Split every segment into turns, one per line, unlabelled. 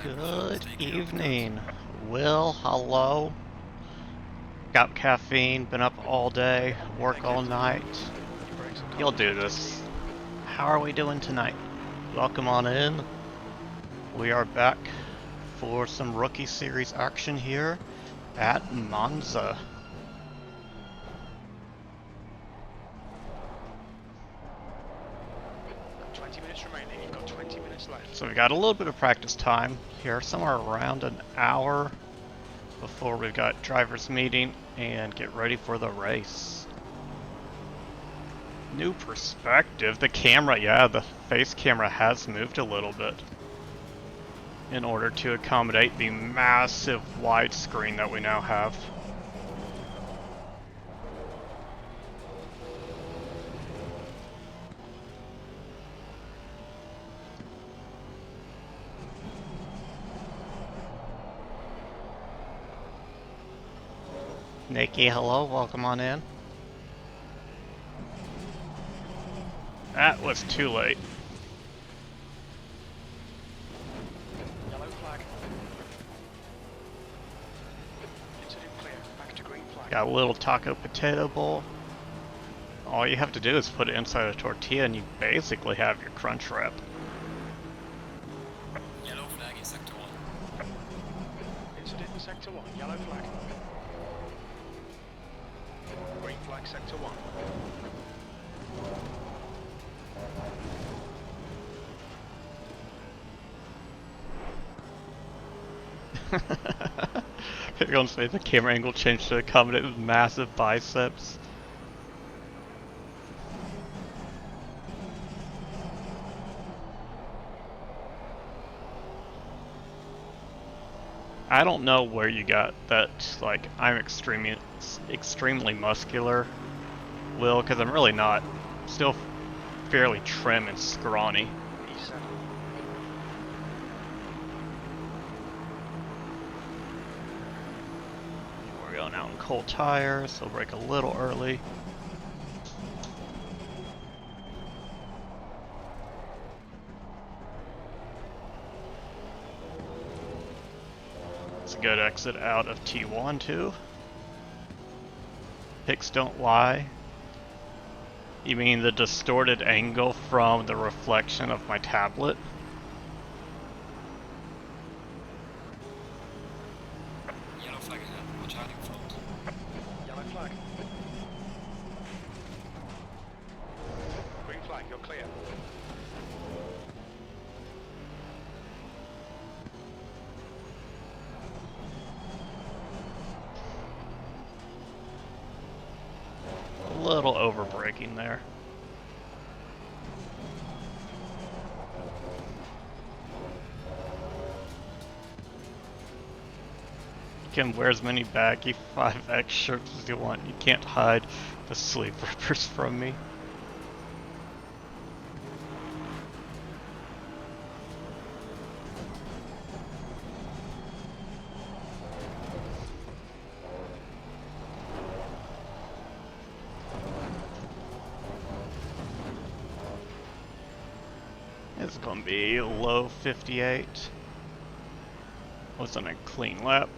Good evening. Will, hello. Got caffeine, been up all day, work all night. You'll do this. How are we doing tonight? Welcome on in. We are back for some Rookie Series action here at Monza. So we got a little bit of practice time here, somewhere around an hour before we've got driver's meeting and get ready for the race. New perspective. The camera, yeah, the face camera has moved a little bit in order to accommodate the massive widescreen that we now have. Nikki, hello, welcome on in. That was too late.
Yellow flag. Incident clear. Back to green flag.
Got a little taco potato bowl. All you have to do is put it inside a tortilla and you basically have your crunch wrap.
Yellow flag in sector 1. Incident in sector 1. Yellow flag. Green flag sector 1.
You're gonna say the camera angle changed to accommodate with massive biceps. I don't know where you got that, like, I'm extremely muscular, Will, because I'm really not. Still fairly trim and scrawny.
E7.
We're going out in cold tires, so we'll brake a little early. It's a good exit out of T1 too. Pics don't lie. You mean the distorted angle from the reflection of my tablet?
Yellow flag ahead. Watch out in front. Yellow flag. Green flag, you're clear.
A little over braking there. You can wear as many baggy 5X shirts as you want. You can't hide the sleeve rippers from me. It's gonna be low 58. Wasn't a clean lap.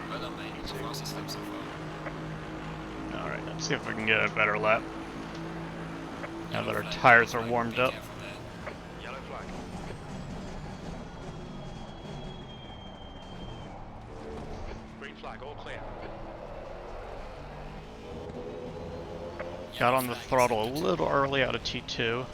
Well done, mate. It's the fastest lap so far.
Alright, let's see if we can get a better lap. Now that our tires are warmed up.
Yellow flag. Green flag, all clear.
Got on the throttle a little early out of T2.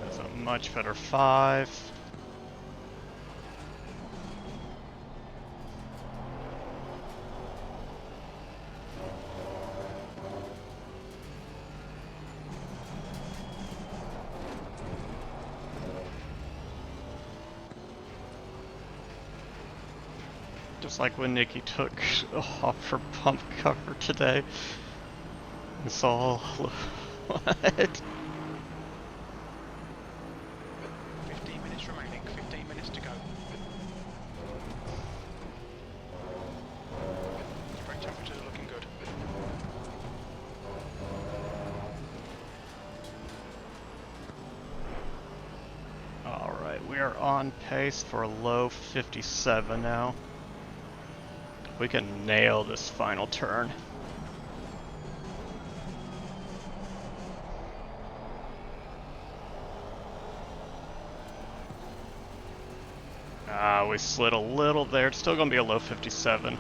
That's a much better 5. Just like when Nikki took off her pump cover today. It's all... what?
15 minutes remaining, 15 minutes to go. Brake temperatures are looking good.
Alright, we are on pace for a low 57 now. We can nail this final turn. We slid a little there. It's still going to be a low 57.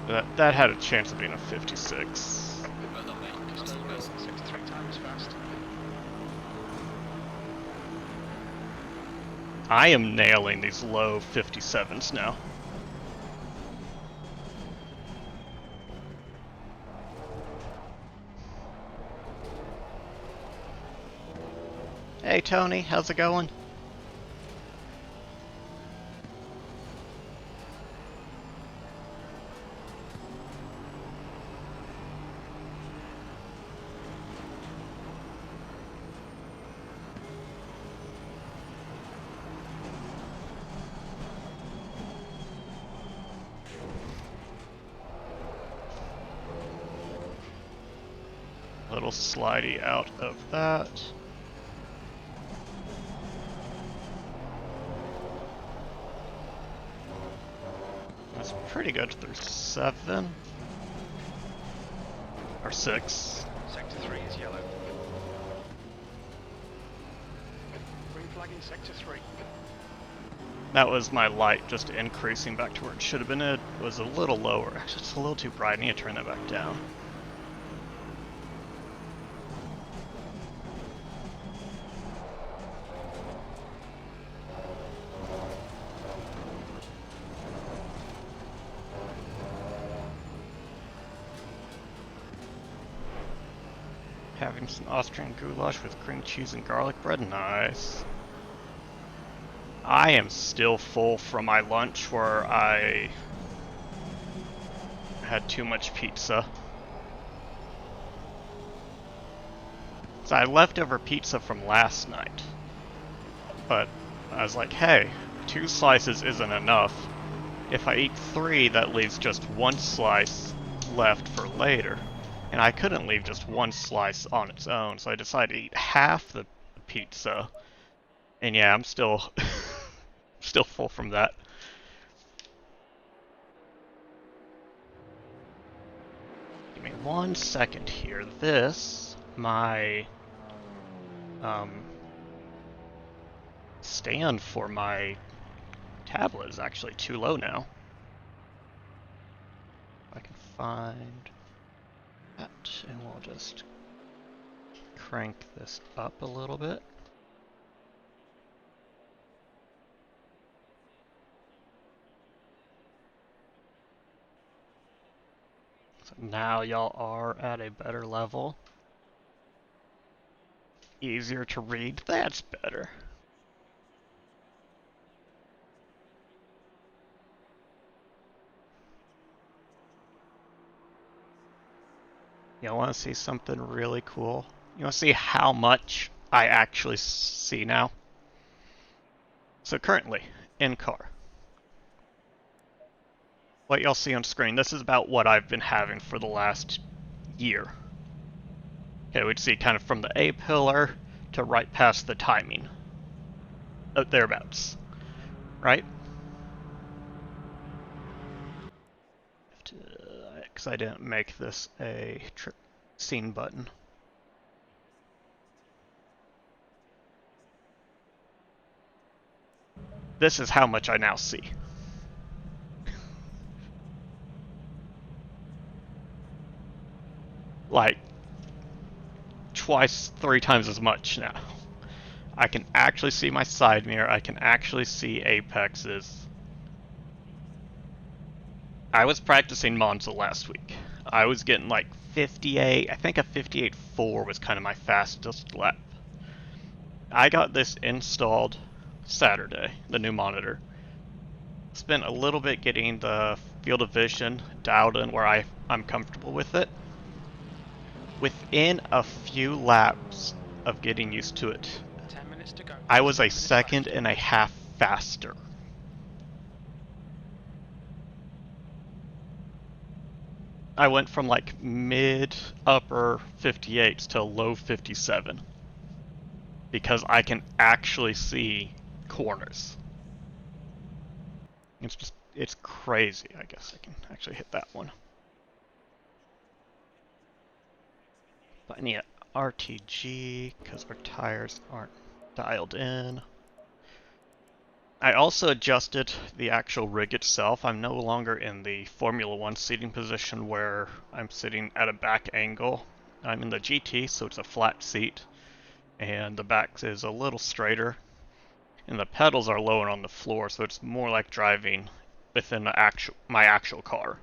That had a chance of being a 56.
Well done, mate. That's all the best.
63 times fast.
I am nailing these low 57s now. Hey Tony, how's it going? Little slidey out of that. That's pretty good through 7. Or 6.
Sector 3 is yellow. Green flag in sector 3.
That was my light just increasing back to where it should have been. It was a little lower. Actually, it's a little too bright. I need to turn that back down. Having some Austrian goulash with cream cheese and garlic bread, nice. I am still full from my lunch where I had too much pizza. So I had leftover pizza from last night. But I was like, hey, 2 slices isn't enough. If I eat 3, that leaves just 1 slice left for later. And I couldn't leave just 1 slice on its own, so I decided to eat half the pizza. And yeah, I'm still still full from that. Give me 1 second here. This, my stand for my tablet is actually too low now. If I can find that, and we'll just crank this up a little bit. So now y'all are at a better level. Easier to read, that's better. You want to see something really cool? You want to see how much I actually see now? So currently, in car, what y'all see on screen, this is about what I've been having for the last year. Okay, we'd see kind of from the A pillar to right past the timing. Thereabouts. Right? Because I didn't make this a scene button. This is how much I now see. Like, twice, 3 times as much now. I can actually see my side mirror, I can actually see apexes. I was practicing Monza last week. I was getting like 58, I think a 58.4 was kind of my fastest lap. I got this installed Saturday, the new monitor. spent a little bit getting the field of vision dialed in where I'm comfortable with it. Within a few laps of getting used to it,
10 minutes to go.
I was
10
a
minutes
second
left.
and a half faster. I went from like mid upper 58s to low 57 because I can actually see corners. It's crazy. I guess I can actually hit that one. But I need RTG because our tires aren't dialed in. I also adjusted the actual rig itself. I'm no longer in the Formula 1 seating position where I'm sitting at a back angle. I'm in the GT, so it's a flat seat, and the back is a little straighter, and the pedals are lower on the floor, so it's more like driving within my actual car.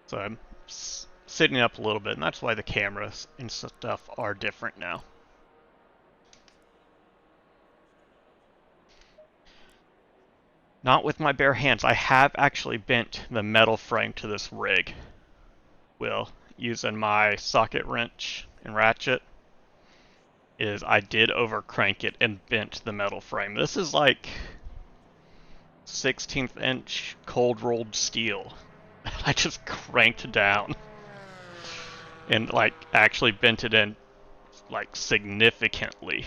So I'm sitting up a little bit, and that's why the cameras and stuff are different now. Not with my bare hands. I have actually bent the metal frame to this rig. Using my socket wrench and ratchet, I did over crank it and bent the metal frame. This is like 16th inch cold rolled steel. I just cranked down and like actually bent it in like significantly.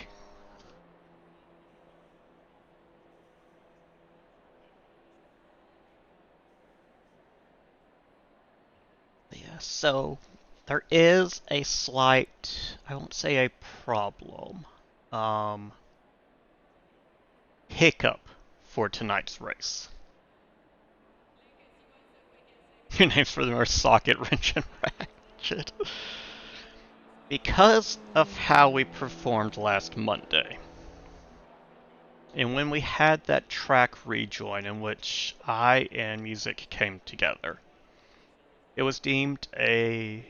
Yeah, so there is a slight, I won't say a problem, hiccup for tonight's race. Your names for them are socket wrench and ratchet. Because of how we performed last Monday, and when we had that track rejoin in which I and music came together, it was deemed a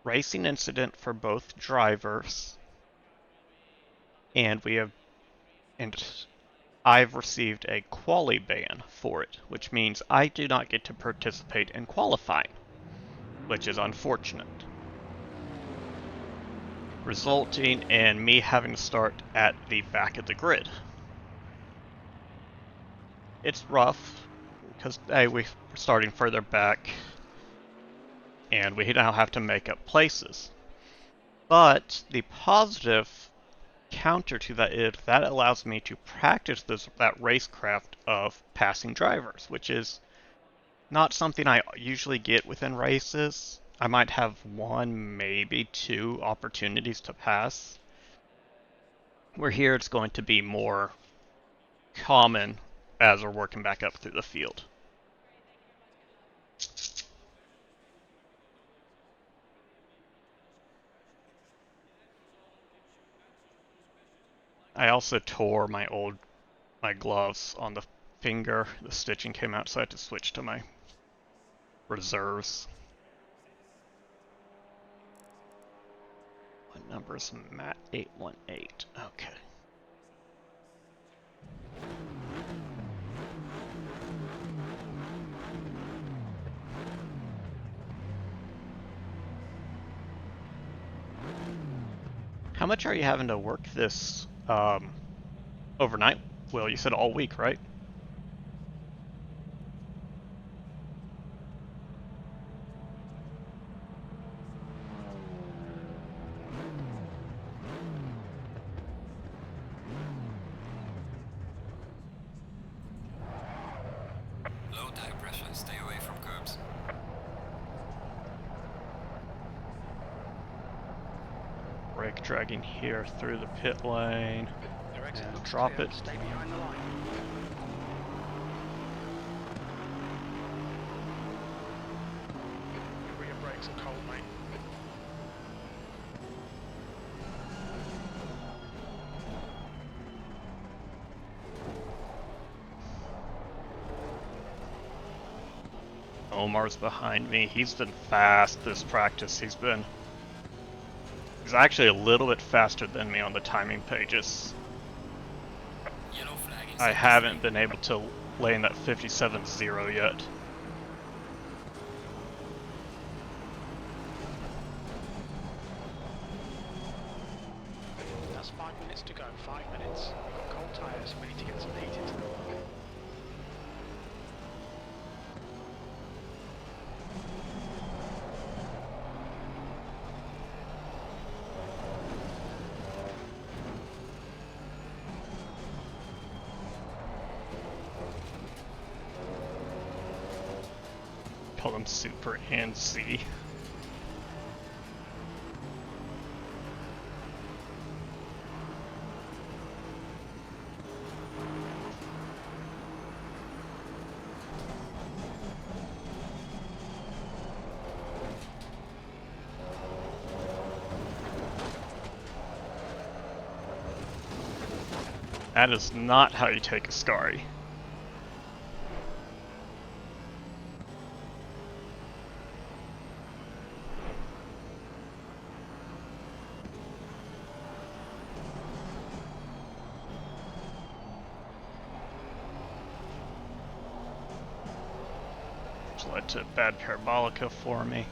racing incident for both drivers, and I've received a quali ban for it, which means I do not get to participate in qualifying, which is unfortunate, resulting in me having to start at the back of the grid. It's rough because we're starting further back and we now have to make up places. But the positive counter to that is that allows me to practice that racecraft of passing drivers, which is not something I usually get within races. I might have one, maybe two opportunities to pass. Where here it's going to be more common as we're working back up through the field. I also tore my gloves on the finger. The stitching came out, so I had to switch to my reserves. What number is Matt 818? Okay. How much are you having to work this overnight? Will, you said all week, right?
Low tire pressure, stay away from curbs.
Brake dragging here through the pit lane.
Your exit
And
looks
drop
clear.
it.
Stay behind the line. Your rear brakes are cold, mate.
Omar's behind me. He's been fast this practice. He's actually a little bit faster than me on the timing pages.
Yellow flag
I haven't been able to lay in that 57.0 yet.
That's 5 minutes to go. 5 minutes. We've got cold tyres. We need to get some heat into them.
Call them Super and C. That is not how you take a Scary. Which led to bad parabolica for me.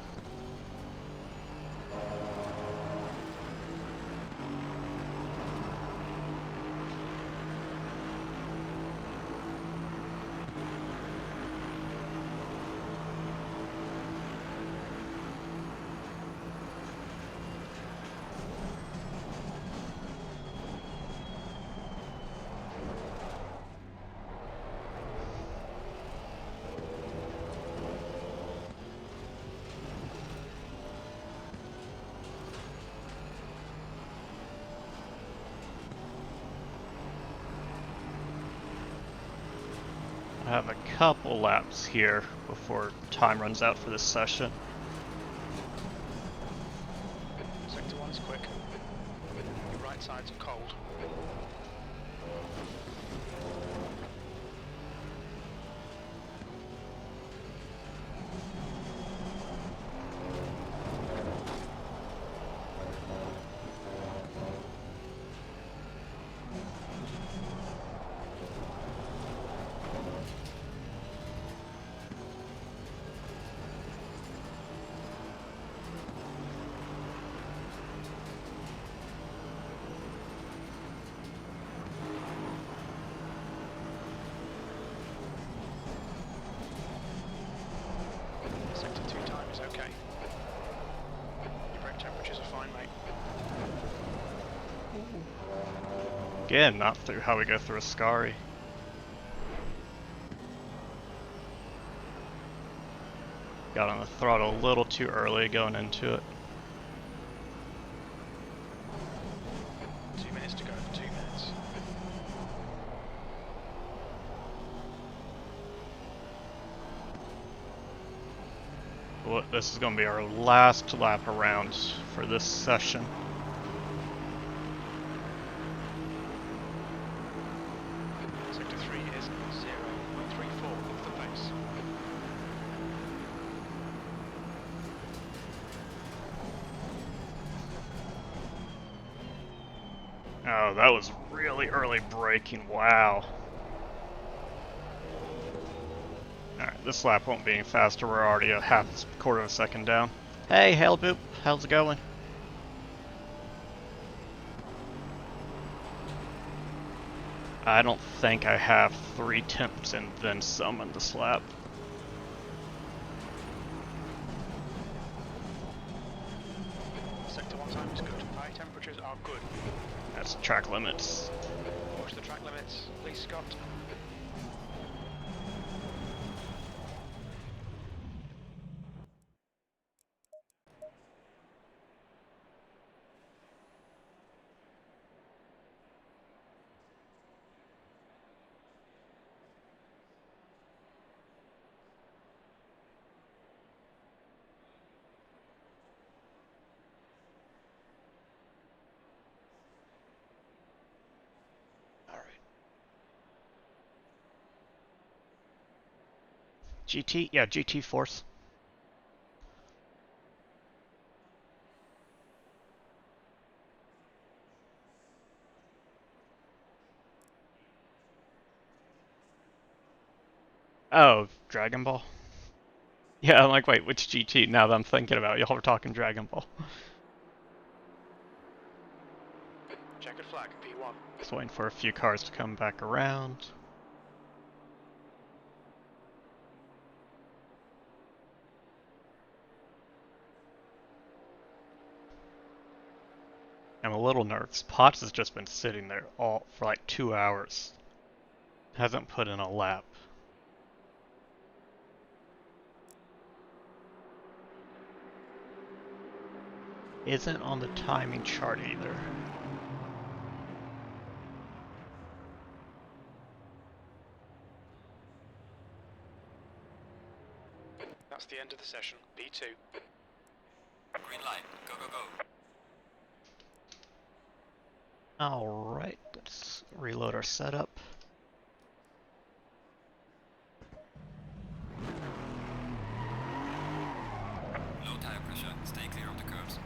I have a couple laps here before time runs out for this session.
Sector 1 is quick. Your right sides are cold. Sector 2 time is okay. Your brake temperatures are fine, mate.
Again, not through how we go through a Scary. Got on the throttle a little too early going into it.
2 minutes to go. 2 minutes.
Well, this is going to be our last lap around for this session.
Sector 3 is 0.34 off the pace.
Oh, that was really early braking. Wow. Alright, this lap won't be any faster. We're already a quarter of a second down. Hey, Hellboop. How's it going? I don't think I have 3 temps and then some in this lap.
Sector 1 time is good. High temperatures are good.
That's track limits.
Watch the track limits, please, Scott.
GT? Yeah, GT4s. Oh, Dragon Ball? Yeah, I'm like, wait, which GT? Now that I'm thinking about it, y'all were talking Dragon Ball.
Checkered flag, P1.
Just waiting for a few cars to come back around. I'm a little nervous. Potts has just been sitting there all for like 2 hours. Hasn't put in a lap. Isn't on the timing chart either.
That's the end of the session, P2.
Green light. Go, go, go.
Alright, let's reload our setup.
Low tire pressure. Stay clear of the curbs.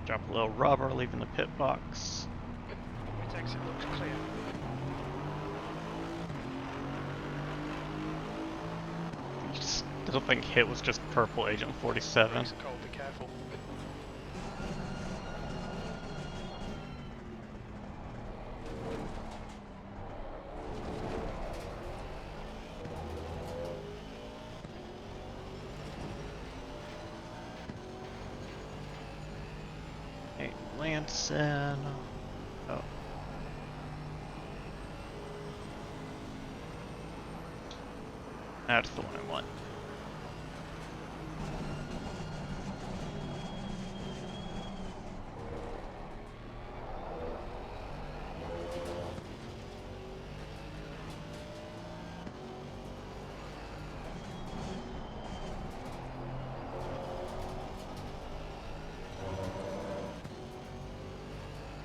Drop a little rubber, leaving the pit box.
Pit exit looks clear.
I don't think hit was just purple Agent 47.
Brakes are cold, be careful.
Hey, Lanson. Oh. That's the one I want.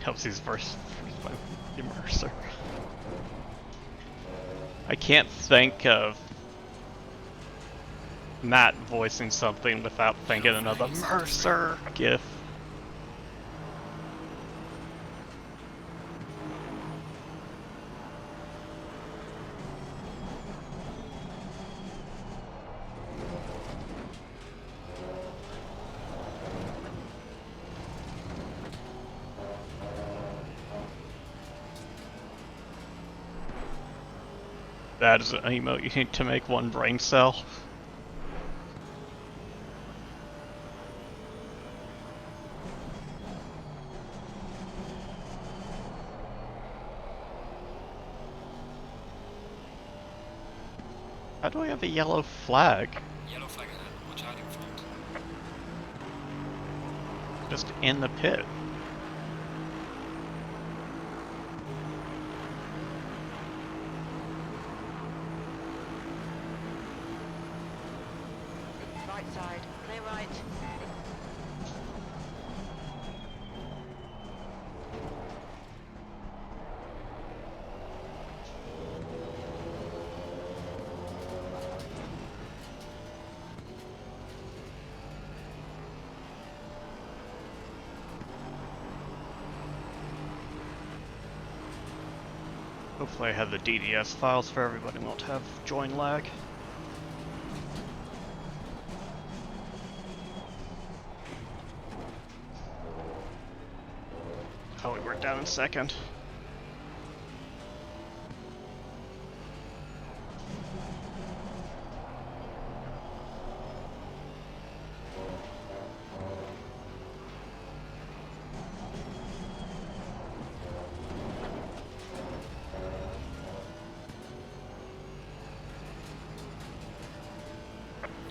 Helps these first by immerser. I can't think of Matt voicing something without thinking another Mercer gif. That is an emote you need to make one brain cell. How do I have a yellow flag?
Yellow flag ahead. Watch out in front.
Just in the pit.
Right side, clear right.
Hopefully I have the DDS files for everybody, won't have join lag. Oh, we were down in second.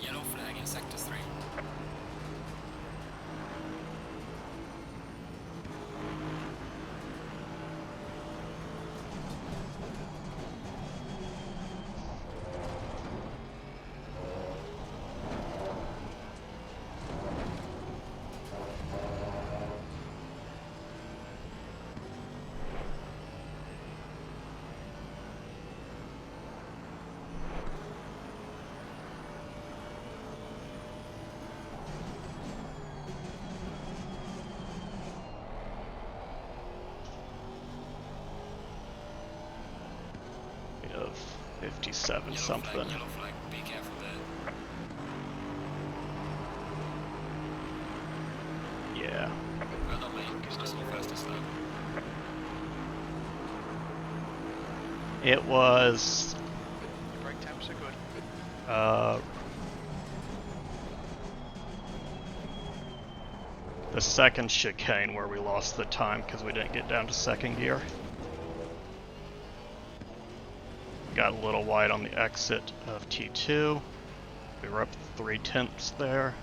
Yellow flag in sector 3.
57
Yellow
something.
flag, yellow flag. Be careful there.
Yeah.
Well done, mate. That's your fastest lap.
It was
Your brake temps are good.
the second chicane where we lost the time because we didn't get down to second gear. Got a little wide on the exit of T2. We were up 0.3 there.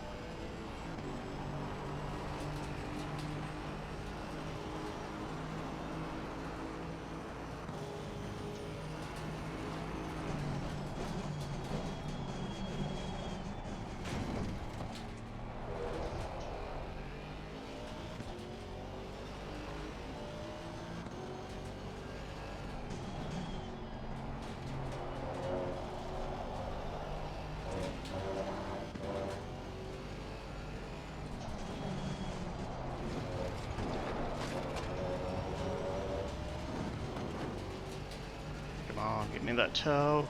Come on, give me that toe.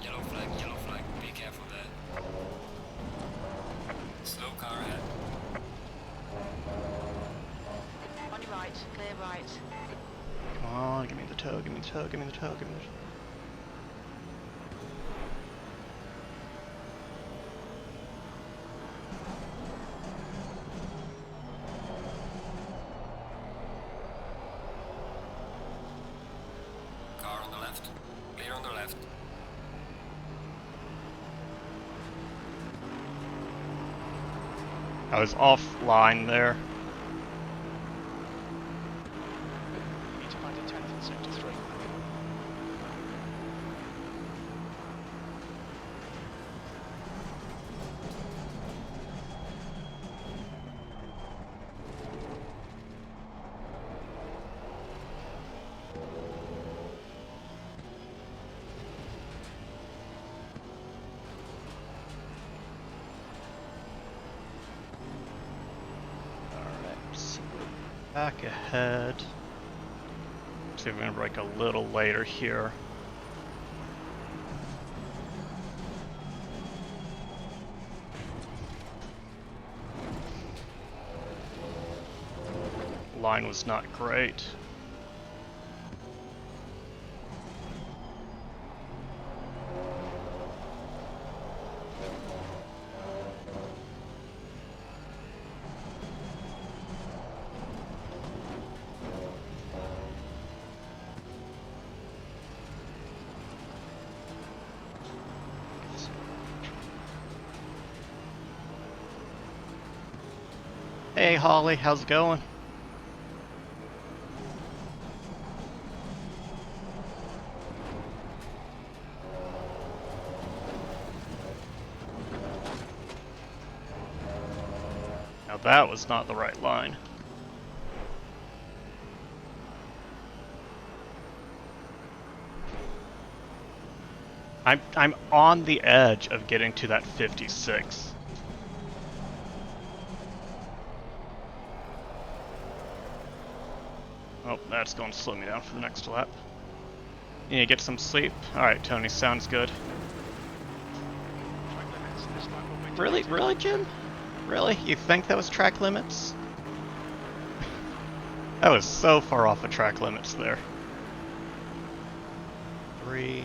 Yellow flag. Be careful there. Slow car ahead.
On your right, clear right.
Come on, give me the toe, give me the toe, give me the toe, give me the toe.
Car on the left. Clear on the left.
I was offline there.
You need to find a 10th in sector 3.
Alright, back ahead. See if we're gonna break a little later here. Line was not great. Hey Holly, how's it going? Now that was not the right line. I'm on the edge of getting to that 56. Oh, that's going to slow me down for the next lap. You need to get some sleep. Alright, Tony, sounds good.
Track limits. This lap will be
Really?
deleted.
Really, Jim? Really? You think that was track limits? That was so far off of track limits there. 3,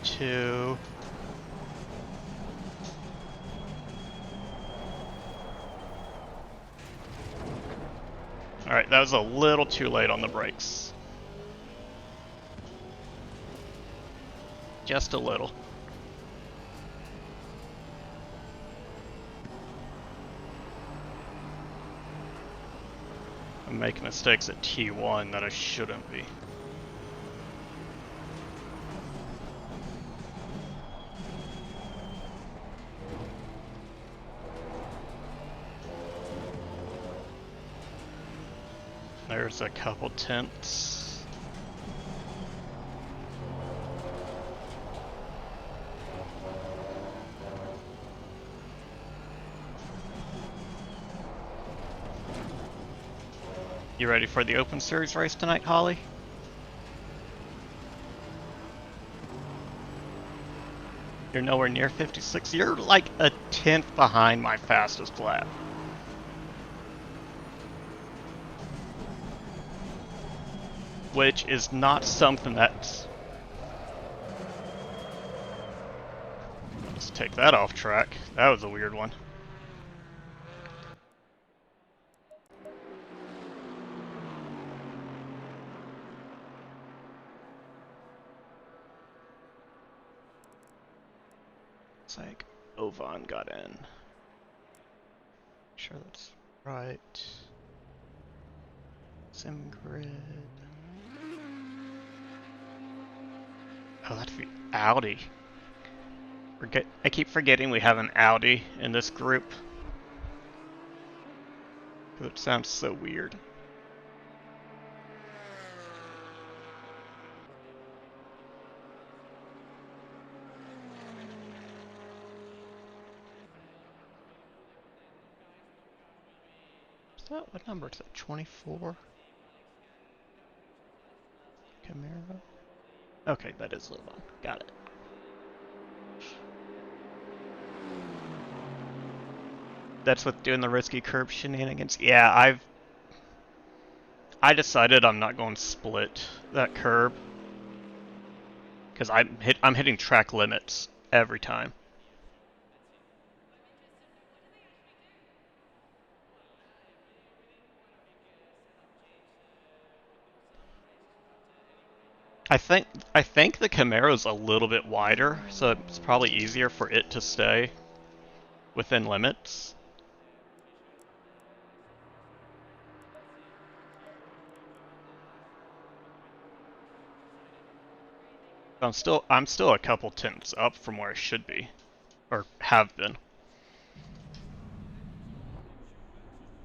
2... Alright, that was a little too late on the brakes. Just a little. I'm making mistakes at T1 that I shouldn't be. There's a couple tenths. You ready for the Open Series race tonight, Holly? You're nowhere near 56. You're like a tenth behind my fastest lap. Which is not something that's... Let's take that off track. That was a weird one. It's like Ovan got in. Sure that's right. Simgrid. Oh, that's the Audi. I keep forgetting we have an Audi in this group. It sounds so weird. What number is that? 24? Camaro? Okay, that is Lobon. Got it. That's with doing the risky curb shenanigans. Yeah, I decided I'm not going to split that curb because I'm hitting track limits every time. I think the Camaro's a little bit wider, so it's probably easier for it to stay within limits. I'm still a couple tenths up from where I should be, or have been.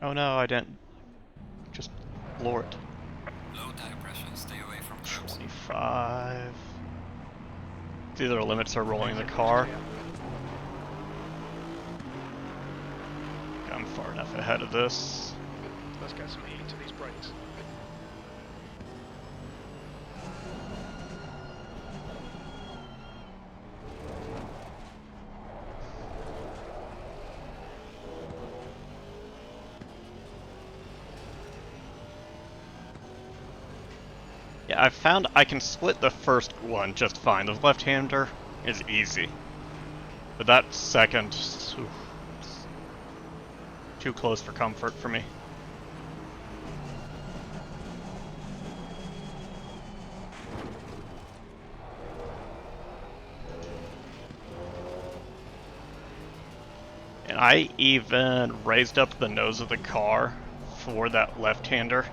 Oh no, I didn't. Just floor it.
Low tire pressure, stay away from curbs.
25. It's either the limits are rolling the car. I'm far enough ahead of this.
Let's get some heat into these brakes.
Yeah, I've found I can split the first one just fine. The left-hander is easy. But that second, oof, it's too close for comfort for me. And I even raised up the nose of the car for that left-hander.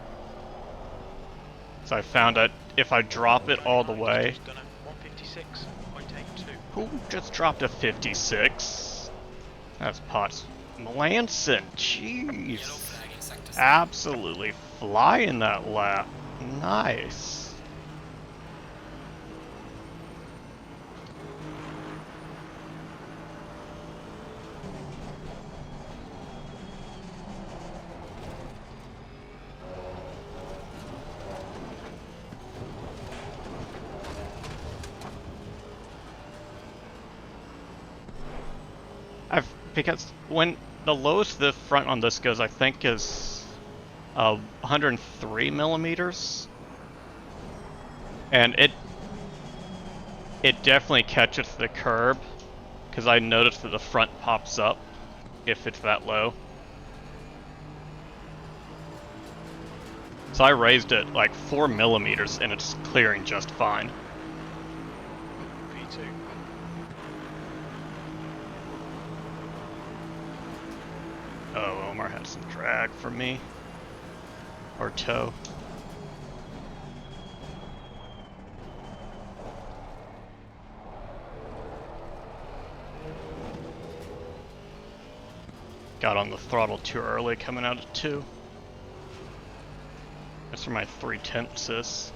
So I found that if I drop it all the way...
156.82.
Who just dropped a 56? That's Potts. Melanson, jeez. Absolutely flying that lap. Nice. Because when the lowest the front on this goes, I think is 103 millimeters, and it definitely catches the curb, because I noticed that the front pops up if it's that low. So I raised it like 4 millimeters, and it's clearing just fine.
P2.
Oh, Omar had some drag from me. Or toe. Got on the throttle too early coming out of 2. That's where my 3/10 is.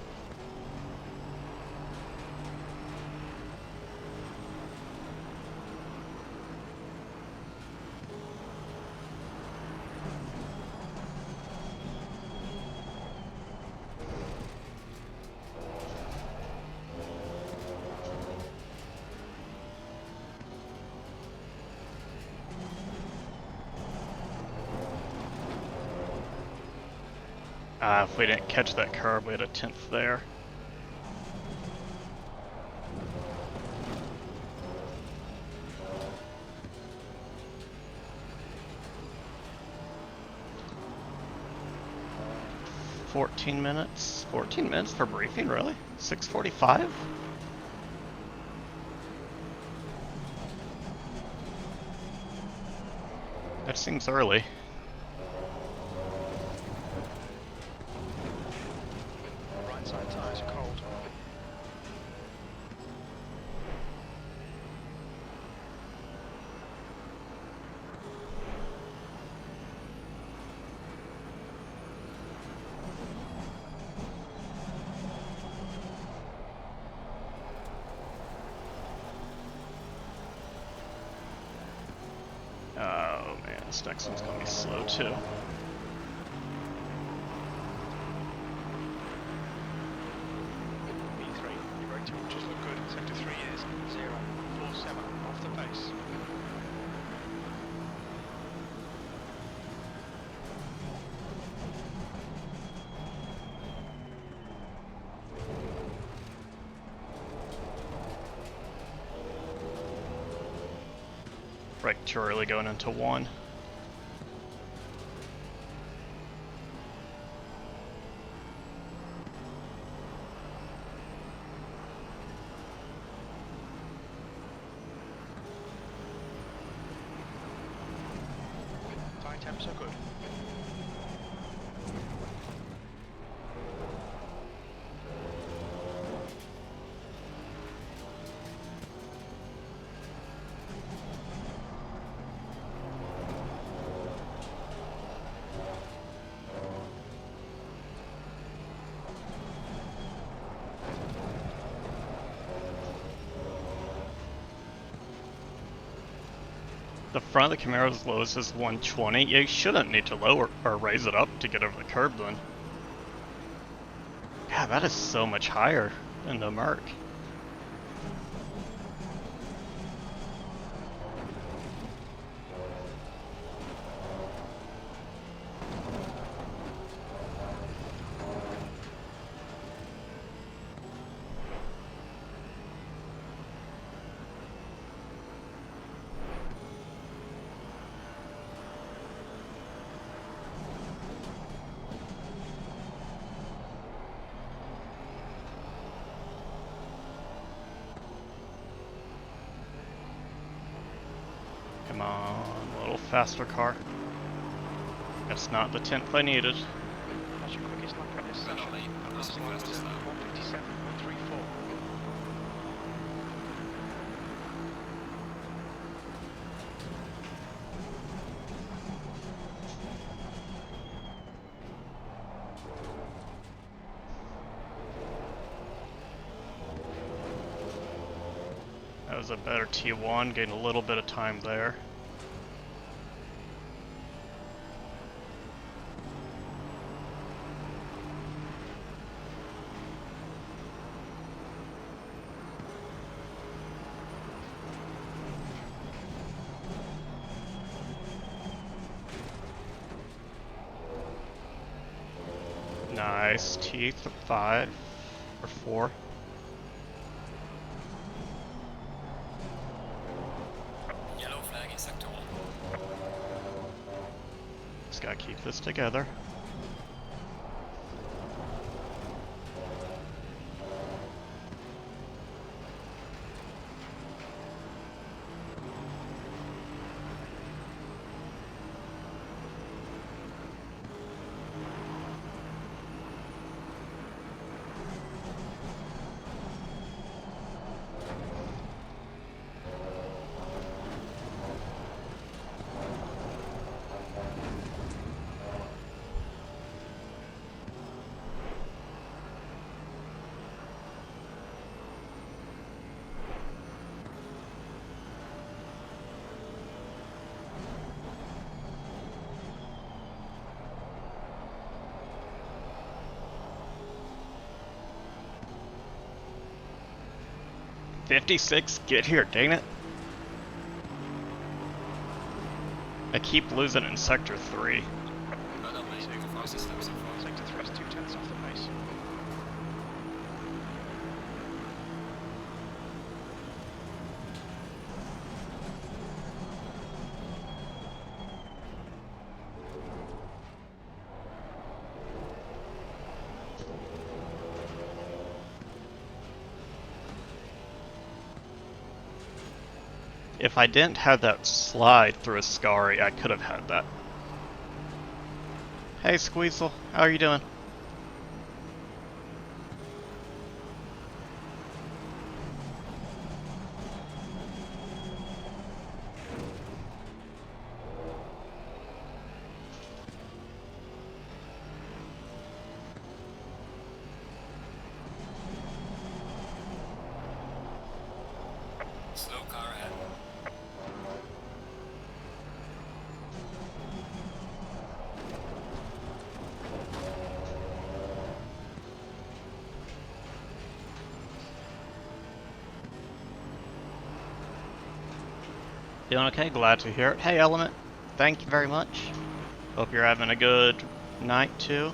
If we didn't catch that curb, we had a 10th there. $14 minutes? 14 minutes for briefing, really? 6:45? That seems early.
Right side tyres are cold.
Oh man, this next one's gonna be slow too.
B3, your brake temperatures look good. Sector 3 is 047 off the pace.
Brake too early going into 1.
Tyre temps are good.
The front of the Camaro's lowest is 120. You shouldn't need to lower or raise it up to get over the curb then. God, that is so much higher than the Merc. Come on, a little faster car. That's not the 10th I needed.
That's your quickest lap in this
We're
session.
not late. That's
Passing
the
on
fastest
to
lap.
157.34.
That was a better T1, gained a little bit of time there. Nice, T5 or 4.
Yellow flag in sector 1.
Just gotta keep this together. $56, get here, dang it. I keep losing in sector 3.
Well done, mate. The fastest lap so far.
Sector 3 is 2 minutes off the pace.
If I didn't have that slide through Ascari, I could have had that. Hey Squeezel, how are you doing?
Slow car ahead.
Doing okay, glad to hear it. Hey Element, thank you very much. Hope you're having a good night too.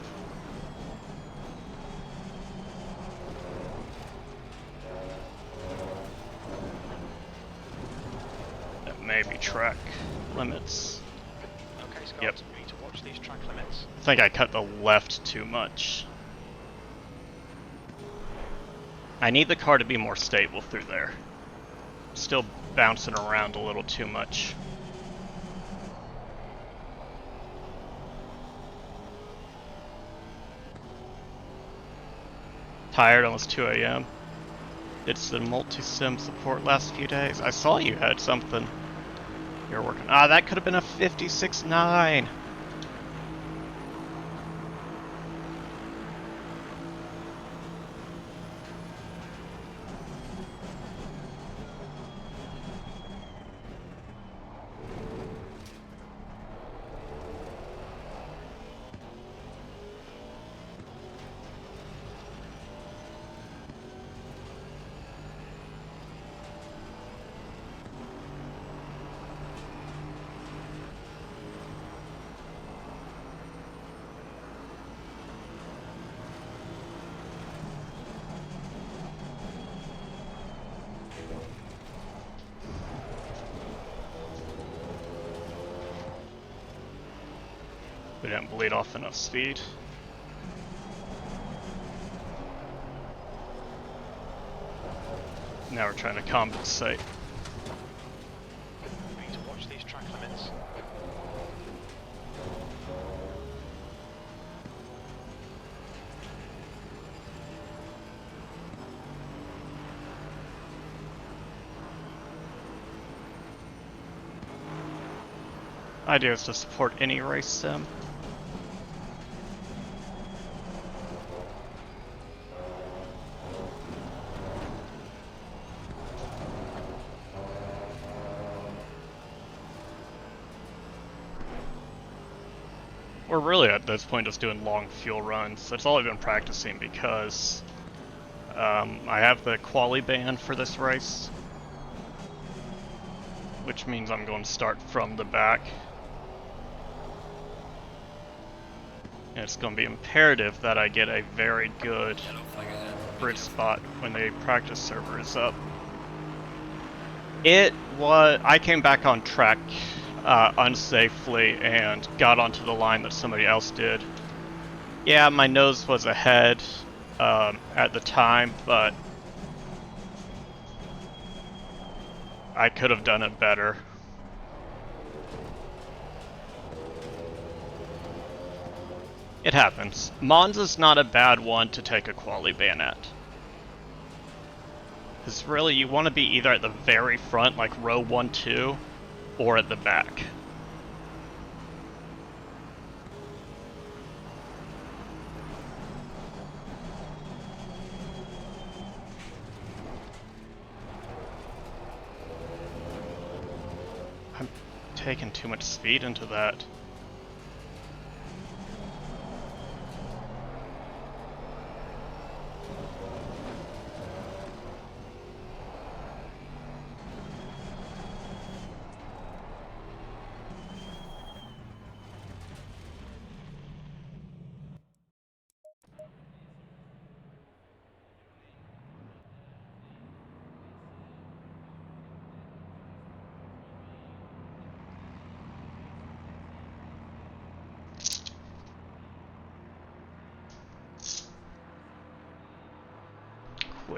That may be track limits.
Okay, Scott,
Yep.
we need to watch these track limits.
I think I cut the left too much. I need the car to be more stable through there. Still bouncing around a little too much. Tired, almost 2 a.m. It's the multi-sim support last few days. I saw you had something you're working. Ah, that could have been a 56.9. We didn't bleed off enough speed. Now we're trying to compensate.
We need to watch these track limits.
Idea is to support any race sim. We're really at this point just doing long fuel runs. That's all I've been practicing because I have the quali ban for this race, which means I'm going to start from the back. And it's going to be imperative that I get a very good
Yellow flag ahead. Be
grid
careful.
spot when the practice server is up. It was. I came back on track unsafely and got onto the line that somebody else did. Yeah, my nose was ahead at the time, but I could have done it better. It happens. Monza's not a bad one to take a quali ban at. Because really, you want to be either at the very front, like row 1, 2, or at the back. I'm taking too much speed into that.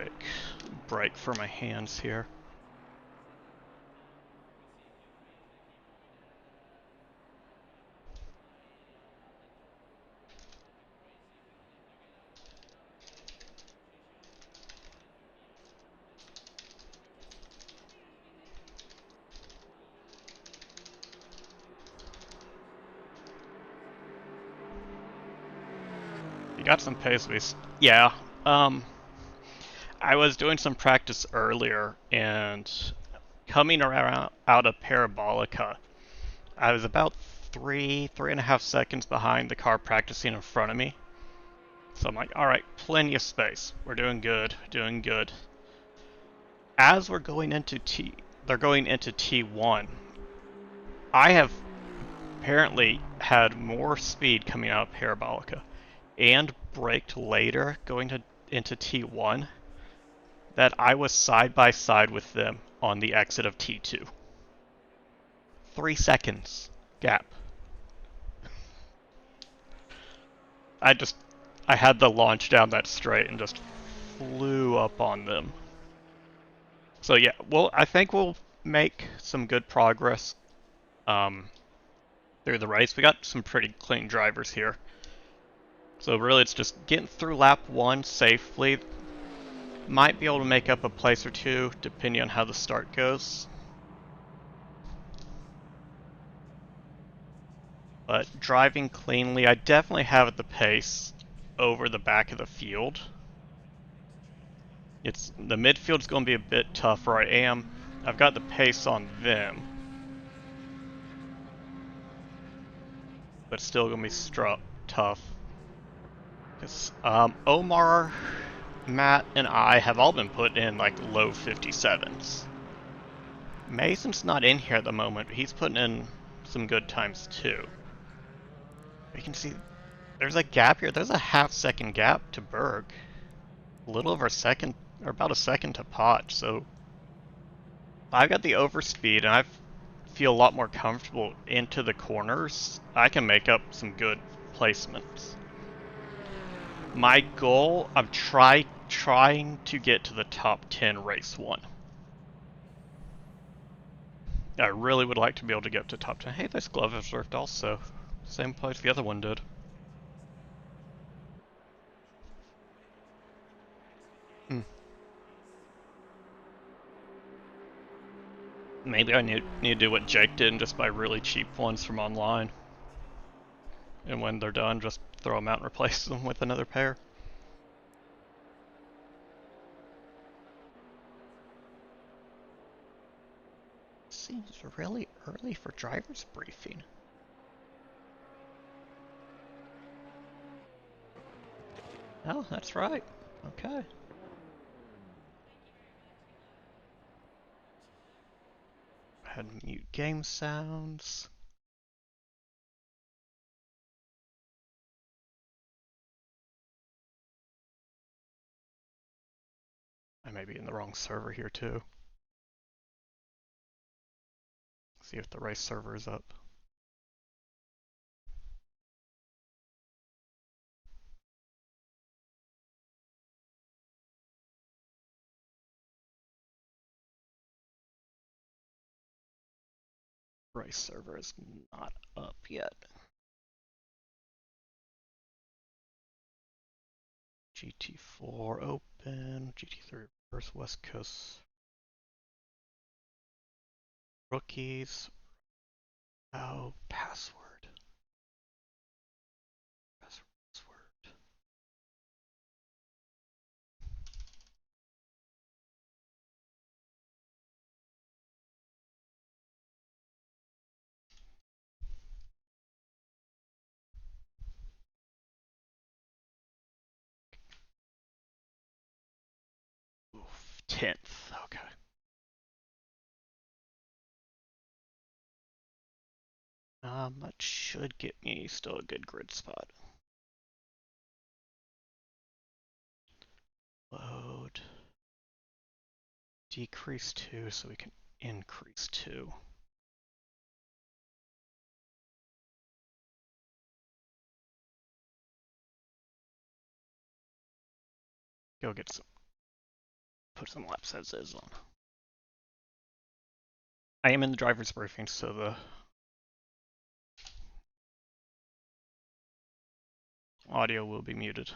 quick break for my hands here. You got some pace. Yeah. I was doing some practice earlier and coming around out of Parabolica. I was about 3.5 seconds behind the car practicing in front of me. So I'm like, all right, plenty of space. We're doing good, doing good. As we're going into they're going into T1. I have apparently had more speed coming out of Parabolica and braked later into T1 that I was side by side with them on the exit of T2. 3 seconds gap. I had the launch down that straight and just flew up on them. So yeah, well, I think we'll make some good progress through the race. We got some pretty clean drivers here. So really it's just getting through lap 1 safely. Might be able to make up a place or two depending on how the start goes. But driving cleanly, I definitely have the pace over the back of the field. The midfield's going to be a bit tougher. I've got the pace on them, but still going to be tough. Because Omar, Matt, and I have all been put in like low 57s. Mason's not in here at the moment, but he's putting in some good times too. You can see there's a gap here. There's a half-second gap to Berg. A little over a second, or about a second to Potch, so I've got the overspeed and I feel a lot more comfortable into the corners. I can make up some good placements. My goal, I'm trying to get to the top 10 race 1. I really would like to be able to get to top 10. Hey, this glove is worked also. Same place the other one did. Maybe I need to do what Jake did and just buy really cheap ones from online. And when they're done, just throw them out and replace them with another pair. Seems really early for driver's briefing. Oh, that's right. Okay. I had mute game sounds. I may be in the wrong server here too. See if the race server is up. Race server is not up yet. GT4 open, GT3 Reverse West Coast Rookies. Oh, password. Password. Oof, 10th. Okay. That should get me still a good grid spot. Load. Decrease 2 so we can increase 2. Go get some put some lap sensors on. I am in the driver's briefing, so the audio will be muted.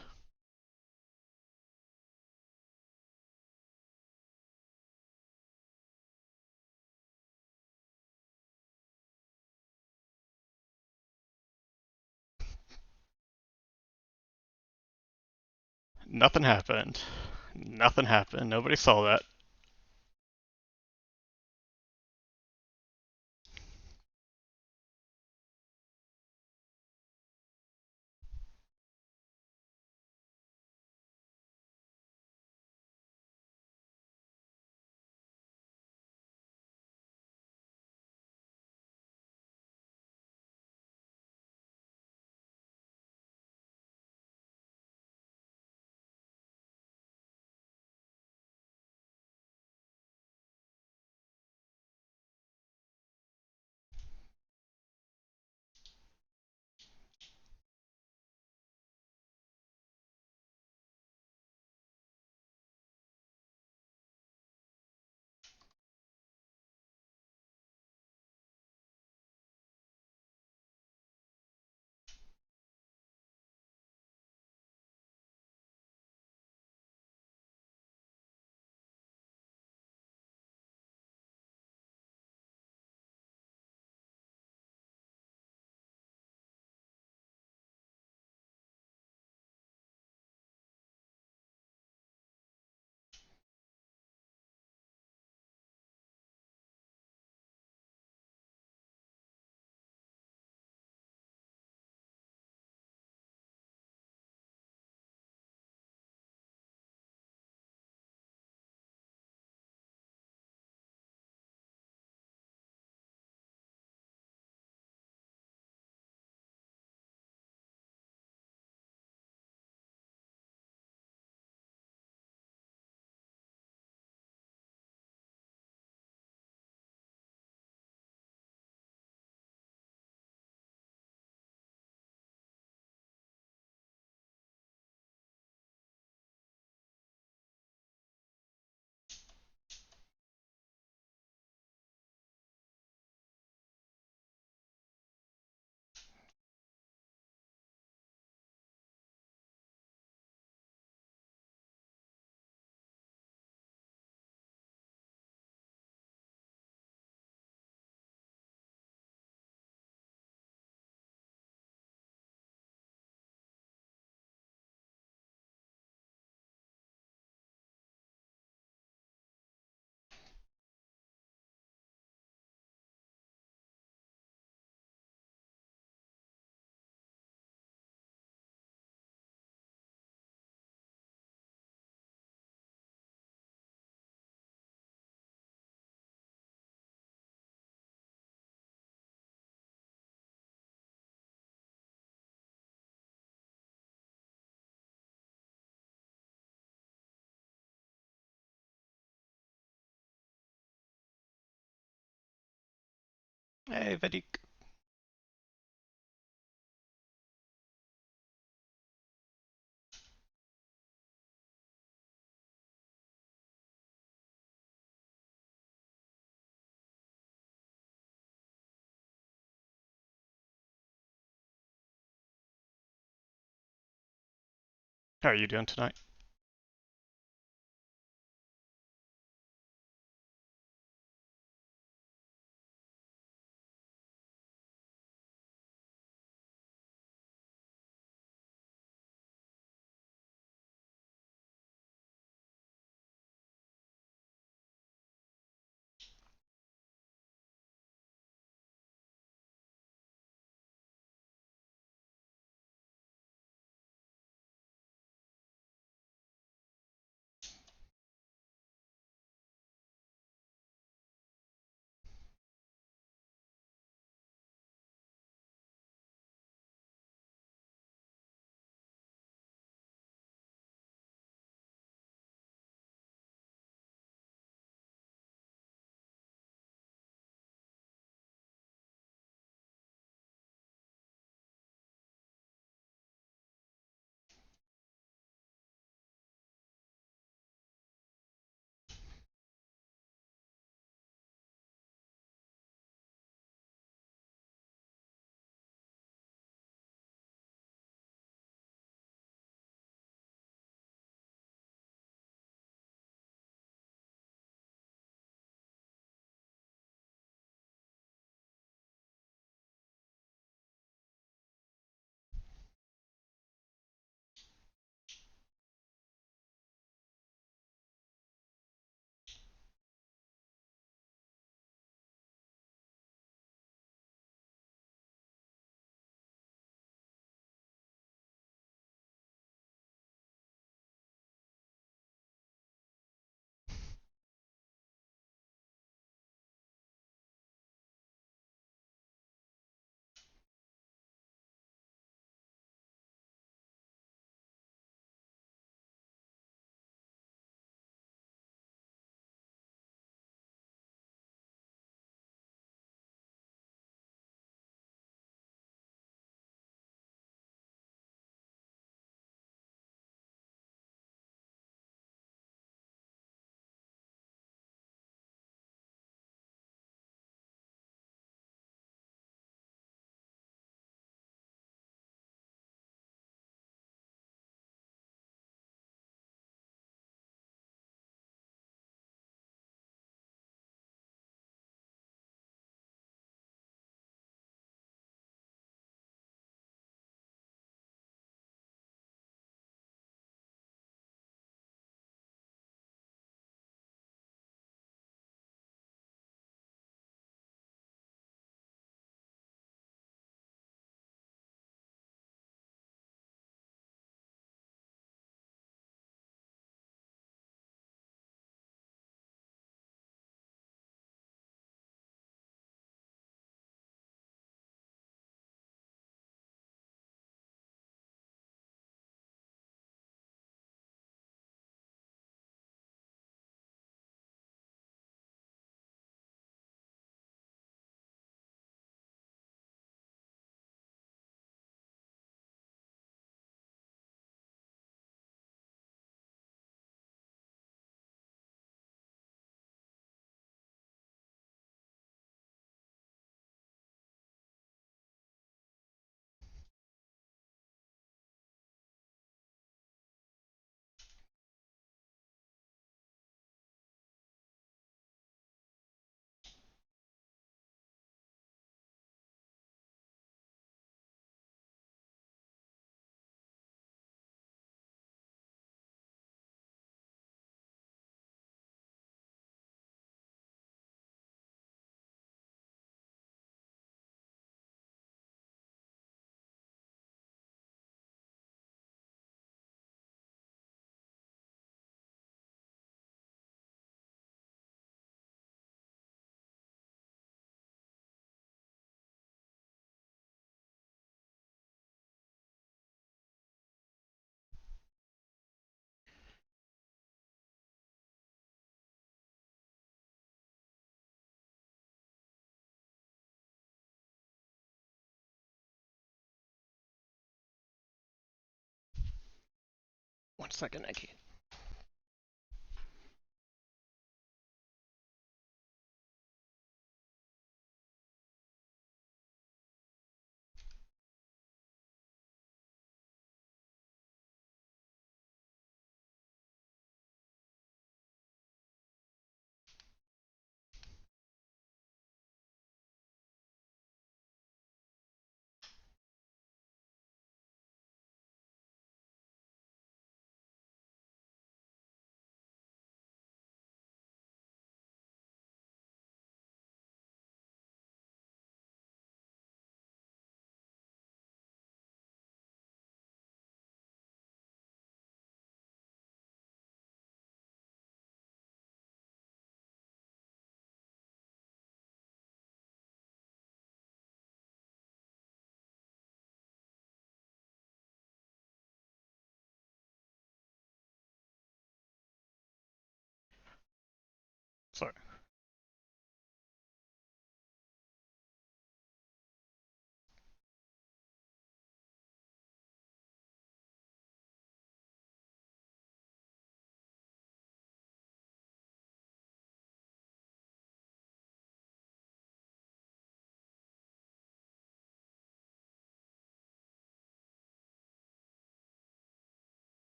Nothing happened. Nothing happened. Nobody saw that. Hey, Vadik. How are you doing tonight? 1 second, Nikki. Sorry.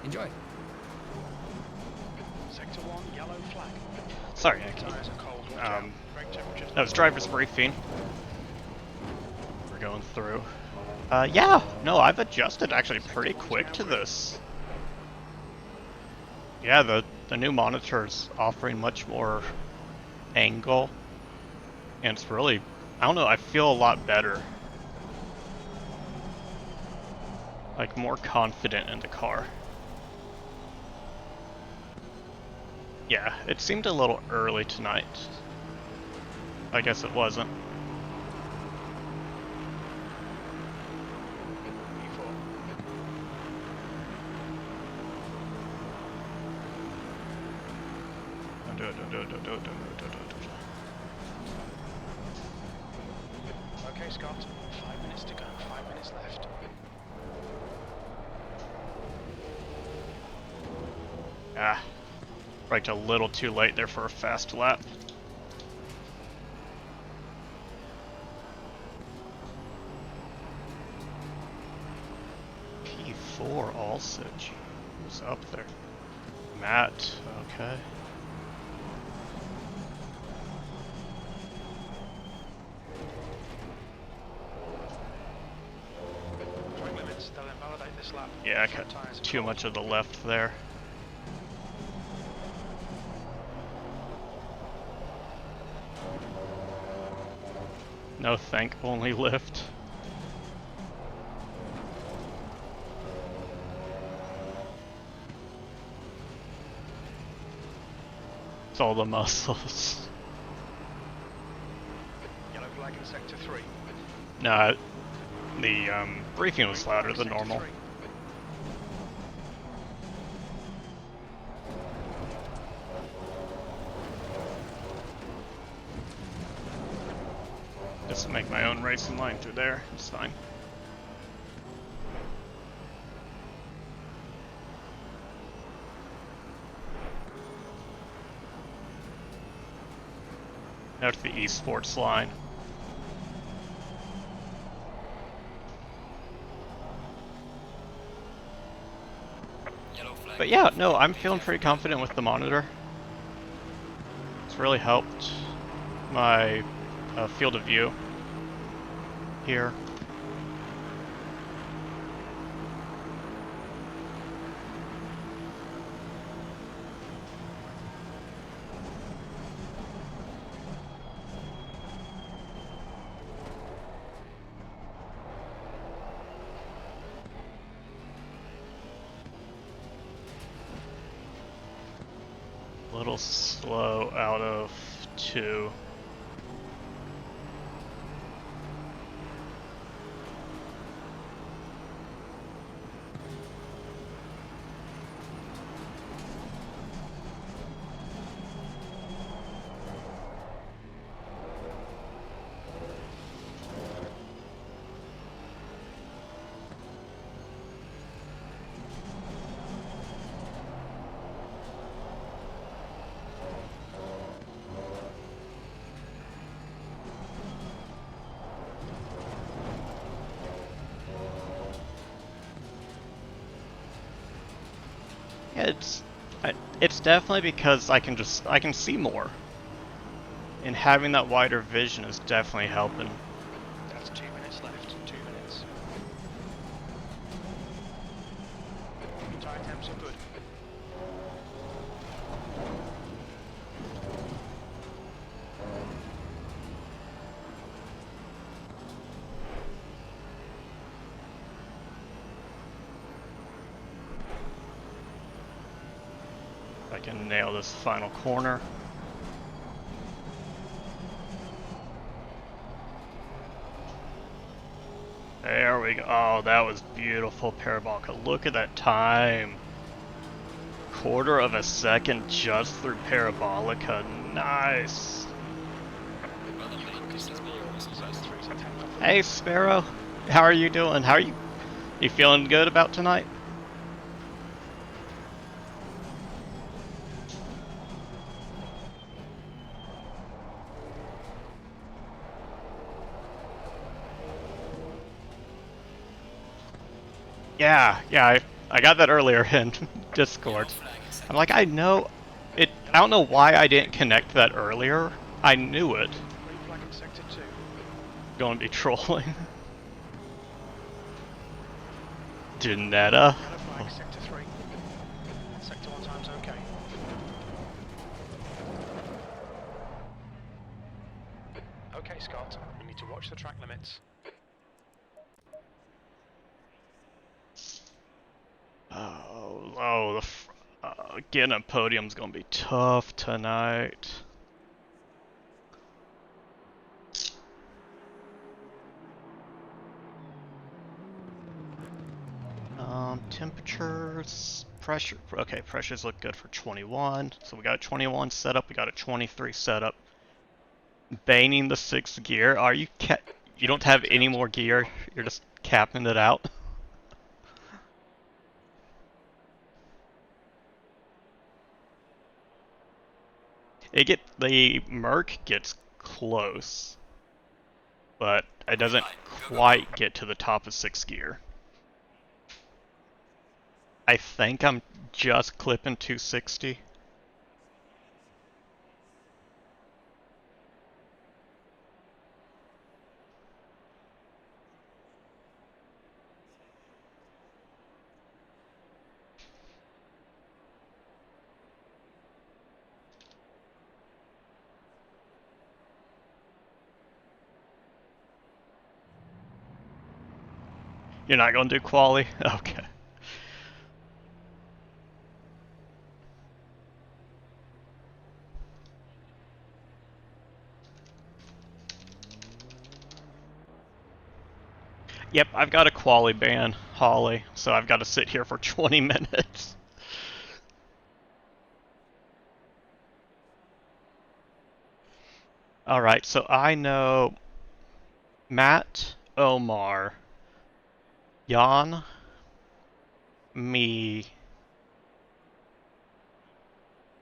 Enjoy.
Sector 1, yellow flag.
Sorry, Nikki.
Tyres are cold, watch out. Brake temperatures.
That was driver's briefing. We're going through. Yeah, no, I've adjusted actually pretty quick to this. Yeah, the new monitor's offering much more angle, and it's really, I don't know, I feel a lot better. Like, more confident in the car. Yeah, it seemed a little early tonight. I guess it wasn't.
E4.
Don't do it, don't do it, don't do it, don't do it, don't do it.
Okay, Scott. 5 minutes to go. 5 minutes left.
Ah, braked a little too late there for a fast lap. P4 also, gee, who's up there? Matt, okay.
Track limits. They'll invalidate this lap.
Yeah, I
Front
cut
tyres are
too
cold.
much of the left there. No thank, only lift. It's all the muscles.
Yellow flag in sector 3.
Nah, the briefing was louder than
Sector
normal.
3.
Just to make my own racing line through there, it's fine. Now to the esports line.
Yellow flag.
But yeah, no, I'm feeling pretty confident with the monitor. It's really helped my field of view here. little slow out of 2. It's definitely because I can see more, and having that wider vision is definitely helping.
That's 2 minutes left. 2 minutes. Tyre temps are good.
If I can nail this final corner. There we go. Oh, that was beautiful, Parabolica. Look at that time. 1/4 of a second just through Parabolica. Nice.
Well, the main distance being also
That's 3 to 10 off the
Hey, Sparrow. How are you doing? How are you? You feeling good about tonight? Yeah, I got that earlier in Discord. I'm like, I know it. I don't know why I didn't connect that earlier. I knew it.
green flag in sector 2.
Going to be trolling. Janetta.
Yellow flag, sector 3. Sector 1 time's okay. Okay, Scott, we need to watch the track limits.
Oh, getting a podium's gonna be tough tonight. Temperatures, pressure. Okay, pressures look good for 21. So we got a 21 setup. We got a 23 setup. Baning the 6th gear. Are you you don't have any more gear? You're just capping it out. The Merc gets close, but it doesn't quite get to the top of 6th gear. I think I'm just clipping 260. You're not gonna do quali? Okay. Yep, I've got a quali ban, Holly, so I've got to sit here for 20 minutes. Alright, so I know Matt, Omar, Jan, me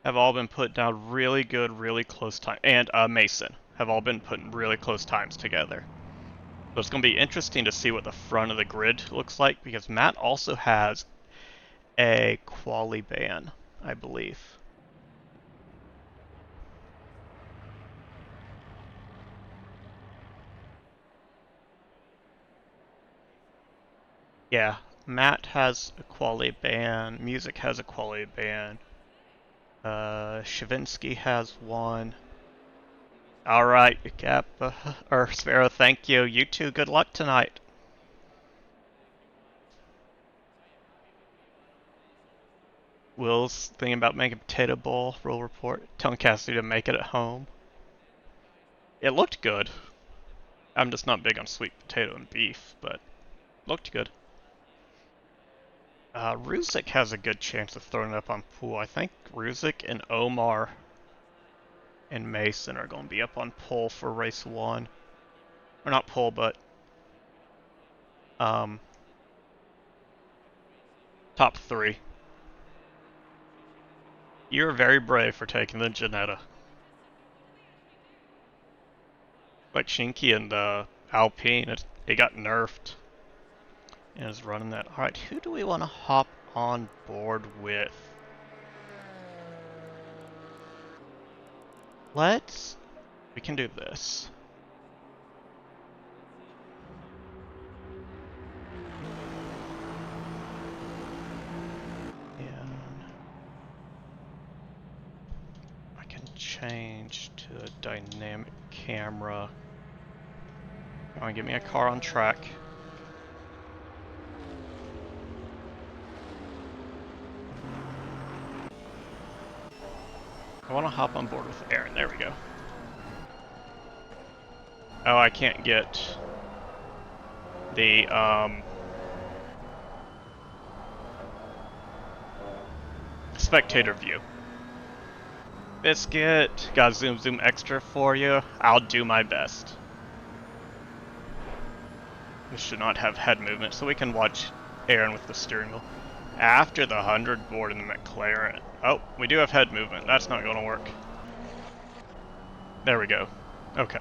have all been put down really good, really close time, and Mason have all been putting really close times together. So it's going to be interesting to see what the front of the grid looks like, because Matt also has a quali ban, I believe. Yeah, Matt has a quali ban, Music has a quali ban, Shavinsky has one. Alright, Cap, or Sparrow, thank you. You two, good luck tonight. Will's thinking about making potato bowl. Roll report. Telling Cassidy to make it at home. It looked good. I'm just not big on sweet potato and beef, but looked good. Ruzik has a good chance of throwing it up on pool. I think Ruzik and Omar and Mason are going to be up on pole for race 1. Or not pole, but top 3. You're very brave for taking the Janetta. Like Shinky and Alpine, it got nerfed. And is running that. Alright, who do we want to hop on board with? We can do this. And I can change to a dynamic camera. Come on, give me a car on track. I want to hop on board with Aaron. There we go. Oh, I can't get the spectator view. Biscuit, got zoom extra for you. I'll do my best. We should not have head movement, so we can watch Aaron with the steering wheel. After the 100 board in the McLaren. Oh, we do have head movement. That's not going to work. There we go. Okay.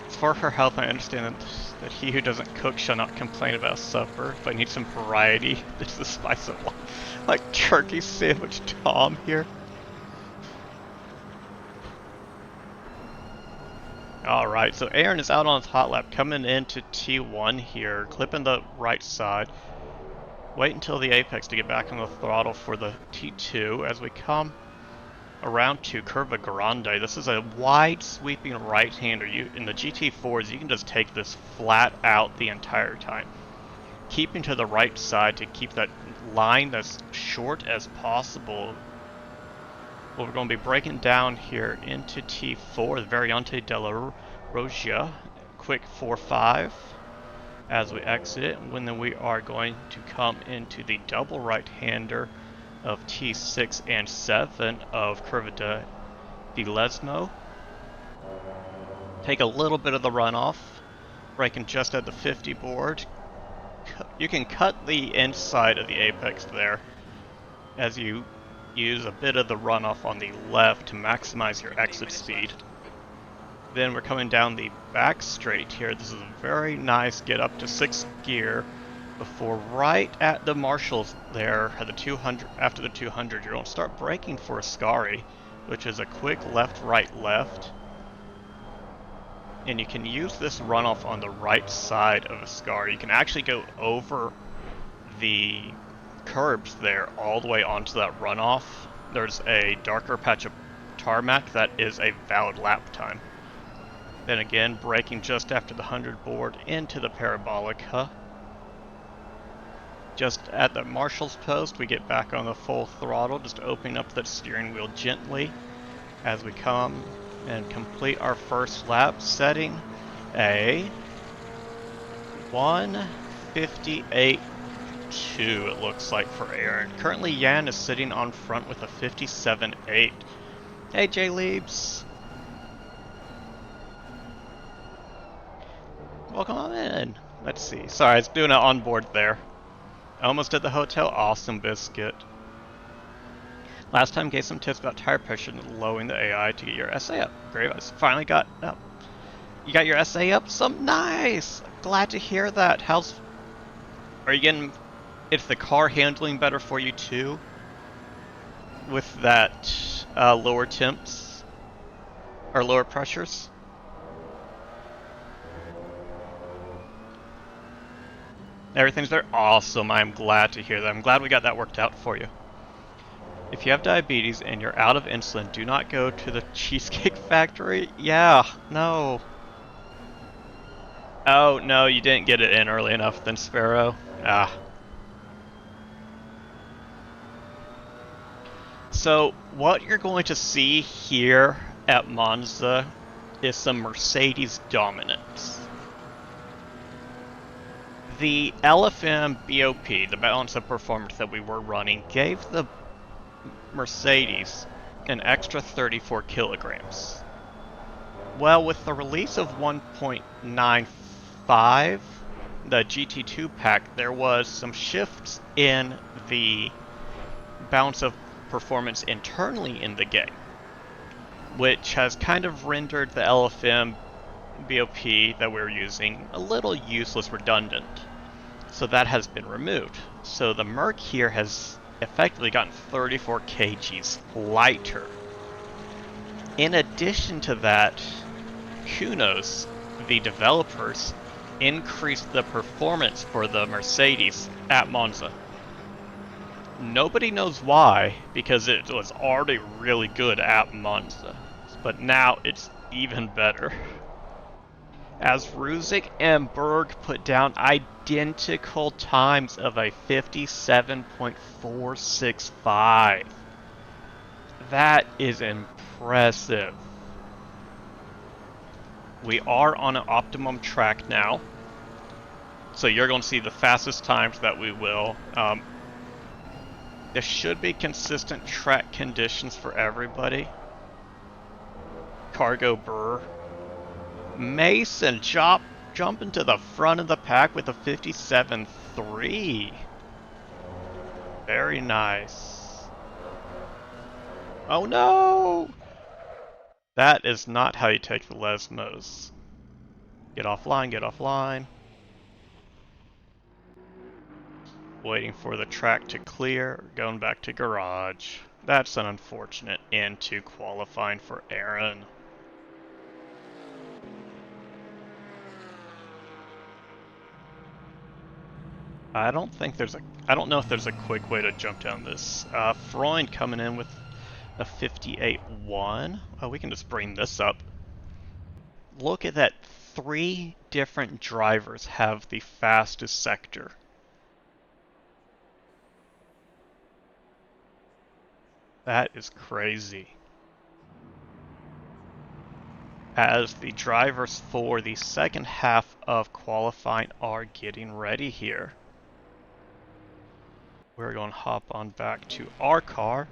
As for her health, I understand that he who doesn't cook shall not complain about supper, but I need some variety. This is the spice of life. Like turkey sandwich Tom here. Alright, so Aaron is out on his hot lap, coming into T1 here, clipping the right side. Wait until the apex to get back on the throttle for the T2 as we come around to Curva Grande. This is a wide sweeping right-hander. In the GT4s, you can just take this flat out the entire time. Keeping to the right side to keep that line as short as possible. Well, we're going to be breaking down here into T4, the Variante della Roggia, quick 4-5 as we exit it, and then we are going to come into the double right-hander of T6 and 7 of Curva di Lesno. Take a little bit of the runoff, braking just at the 50 board. You can cut the inside of the apex there as you use a bit of the runoff on the left to maximize your exit speed. Then we're coming down the back straight here. This is a very nice get up to 6th gear before right at the marshals there at the 200. After the 200, you're going to start braking for Ascari, which is a quick left, right, left. And you can use this runoff on the right side of Ascari. You can actually go over the curbs there all the way onto that runoff. There's a darker patch of tarmac that is a valid lap time. Then again, braking just after the 100 board into the Parabolica. Just at the marshal's post, we get back on the full throttle, just opening up that steering wheel gently as we come and complete our first lap, setting a 1:58.2, it looks like, for Aaron. Currently, Yan is sitting on front with a 57.8. Hey, Jay Leibs. Welcome on in. Let's see. Sorry, I was doing it on board there. Almost at the hotel. Awesome, Biscuit. Last time gave some tips about tire pressure and lowering the AI to get your SA up. Great. I finally got up. You got your SA up? Some nice. Glad to hear that. Are you getting? Is the car handling better for you too? With that lower temps or lower pressures? Everything's there? Awesome. I'm glad to hear that. I'm glad we got that worked out for you. If you have diabetes and you're out of insulin, do not go to the Cheesecake Factory. Yeah, no. Oh, no, you didn't get it in early enough then, Sparrow. Ah. So, what you're going to see here at Monza is some Mercedes dominance. The LFM BOP, the balance of performance that we were running, gave the Mercedes an extra 34 kilograms. Well, with the release of 1.95, the GT2 pack, there was some shifts in the balance of performance internally in the game, which has kind of rendered the LFM BOP that we're using a little useless, redundant. So that has been removed. So the Merc here has effectively gotten 34 kgs lighter. In addition to that, Kunos, the developers, increased the performance for the Mercedes at Monza. Nobody knows why, because it was already really good at Monza, but now it's even better. As Ruzic and Berg put down identical times of a 57.465. That is impressive. We are on an optimum track now, so you're going to see the fastest times that we will. There should be consistent track conditions for everybody. Cargo Burr. Mason jumping to the front of the pack with a 57.3. Very nice. Oh no! That is not how you take the Lesmos. Get offline, get offline. Waiting for the track to clear, going back to garage. That's an unfortunate end to qualifying for Aaron. I don't know if there's a quick way to jump down this. Freund coming in with a 58.1. Oh, we can just bring this up. Look at that. 3 different drivers have the fastest sector. That is crazy. As the drivers for the second half of qualifying are getting ready here. We're going to hop on back to our car.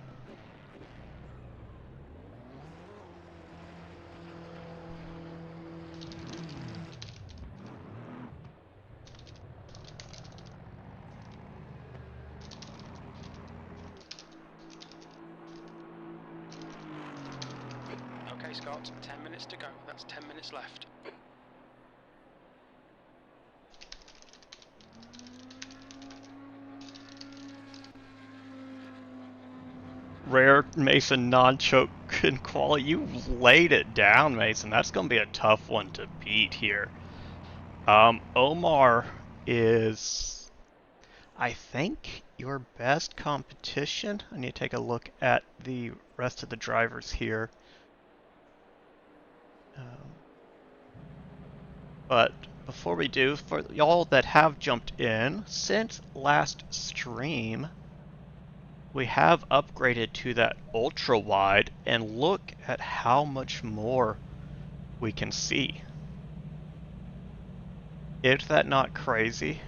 Okay, Scott, 10 minutes to go. That's 10 minutes left.
Rare Mason non-choke in quali. You laid it down, Mason. That's going to be a tough one to beat here. Omar is, I think, your best competition. I need to take a look at the rest of the drivers here. But before we do, for y'all that have jumped in, since last stream, we have upgraded to that ultra wide, and look at how much more we can see. Is that not crazy?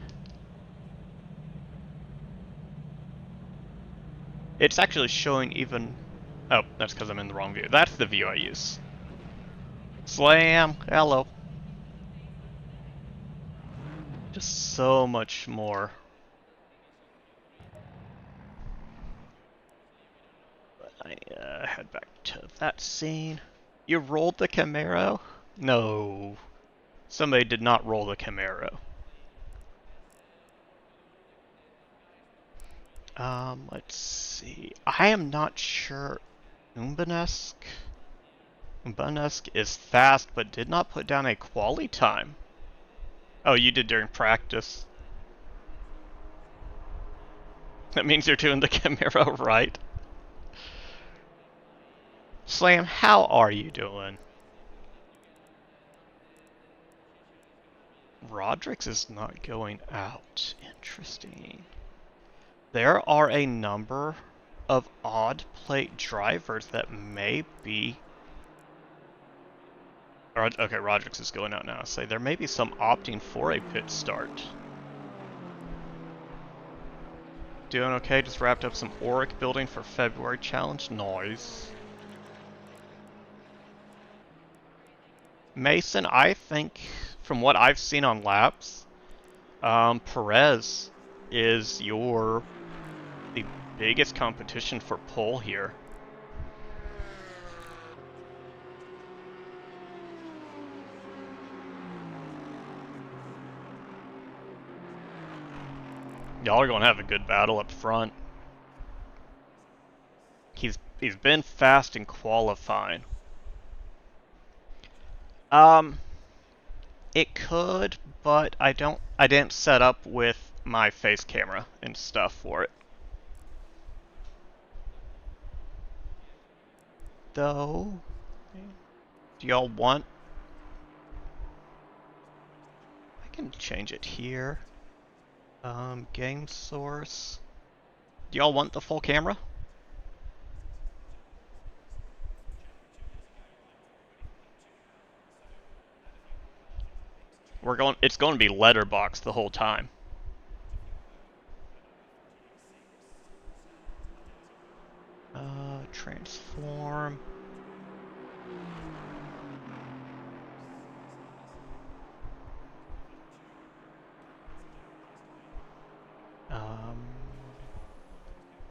It's actually showing even... Oh, that's because I'm in the wrong view. That's the view I use. Slam! Hello. Just so much more. I head back to that scene. You rolled the Camaro? No. Somebody did not roll the Camaro. Let's see. I am not sure. Umbanesk is fast, but did not put down a quali time. Oh, you did during practice. That means you're doing the Camaro right. Slam, how are you doing? Roderick's is not going out. Interesting. There are a number of odd plate drivers that may be... Okay, Roderick's is going out now. So there may be some opting for a pit start. Doing okay, just wrapped up some Auric building for February challenge. Nice. Mason, I think, from what I've seen on laps, Perez is the biggest competition for pole here. Y'all are going to have a good battle up front. He's been fast in qualifying. It could, but I didn't set up with my face camera and stuff for it. Though, do y'all want... I can change it here. Game source. Do y'all want the full camera? It's going to be letterbox the whole time. Transform.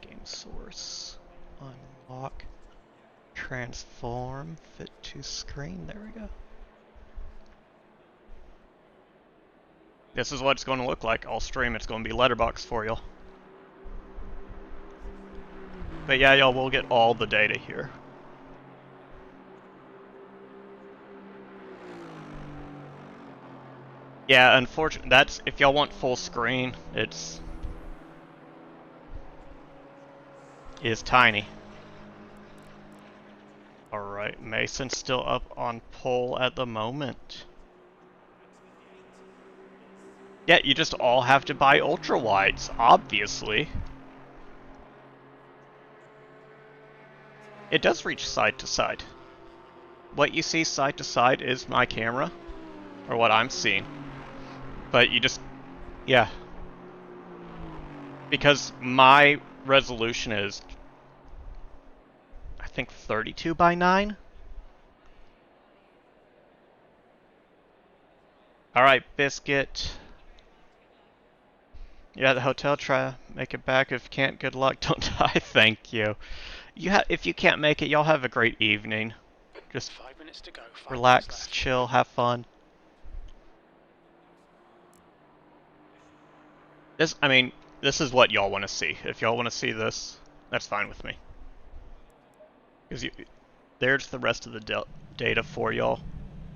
Game source. Unlock. Transform. Fit to screen. There we go. This is what it's going to look like. I'll stream. It's going to be letterbox for y'all. But yeah, y'all will get all the data here. Yeah, unfortunately, that's if y'all want full screen, it's tiny. Alright, Mason's still up on pole at the moment. Yeah, you just all have to buy ultra wides, obviously. It does reach side to side. What you see side to side is my camera, or what I'm seeing. But you just, yeah. Because my resolution is, I think 32 by 9? Alright, Biscuit. Yeah, the hotel, try to make it back. If you can't, good luck. Don't die. Thank you. If you can't make it, y'all have a great evening. Just
5 minutes to go.
relax, chill, have fun. This is what y'all want to see. If y'all want to see this, that's fine with me. Because there's the rest of the data for y'all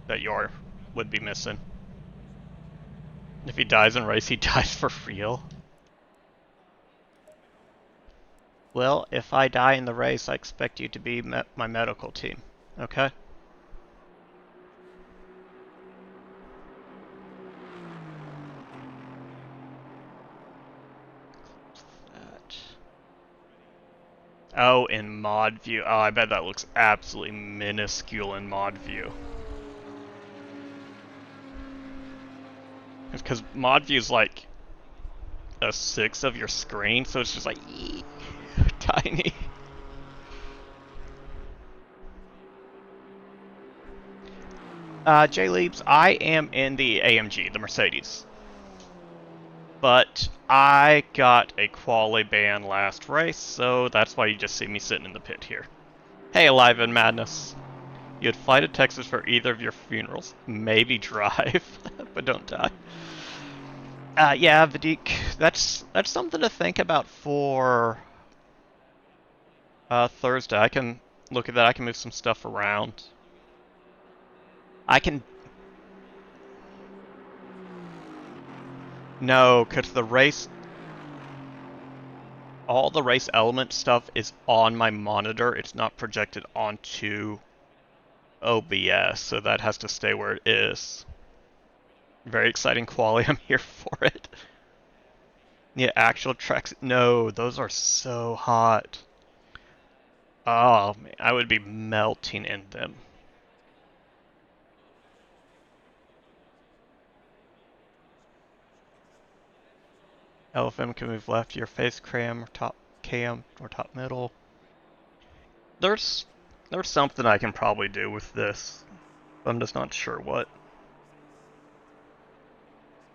that y'all would be missing. If he dies in race, he dies for real. Well, if I die in the race, I expect you to be my medical team. Okay? That. Oh, in mod view. Oh, I bet that looks absolutely minuscule in mod view. It's because mod view is like a 1/6 of your screen, so it's just like tiny. J-Leaps, I am in the AMG, the Mercedes. But I got a quali ban last race, so that's why you just see me sitting in the pit here. Hey, Alive in Madness. You'd fly to Texas for either of your funerals. Maybe drive, but don't die. Yeah, Vadik, that's something to think about for Thursday. I can look at that. I can move some stuff around. I can... No, because the race... All the race element stuff is on my monitor. It's not projected onto OBS, so that has to stay where it is. Very exciting quality. I'm here for it. Yeah, actual tracks. No, those are so hot. Oh, man, I would be melting in them. LFM can move left to your face cam or top middle. There's something I can probably do with this. I'm just not sure what.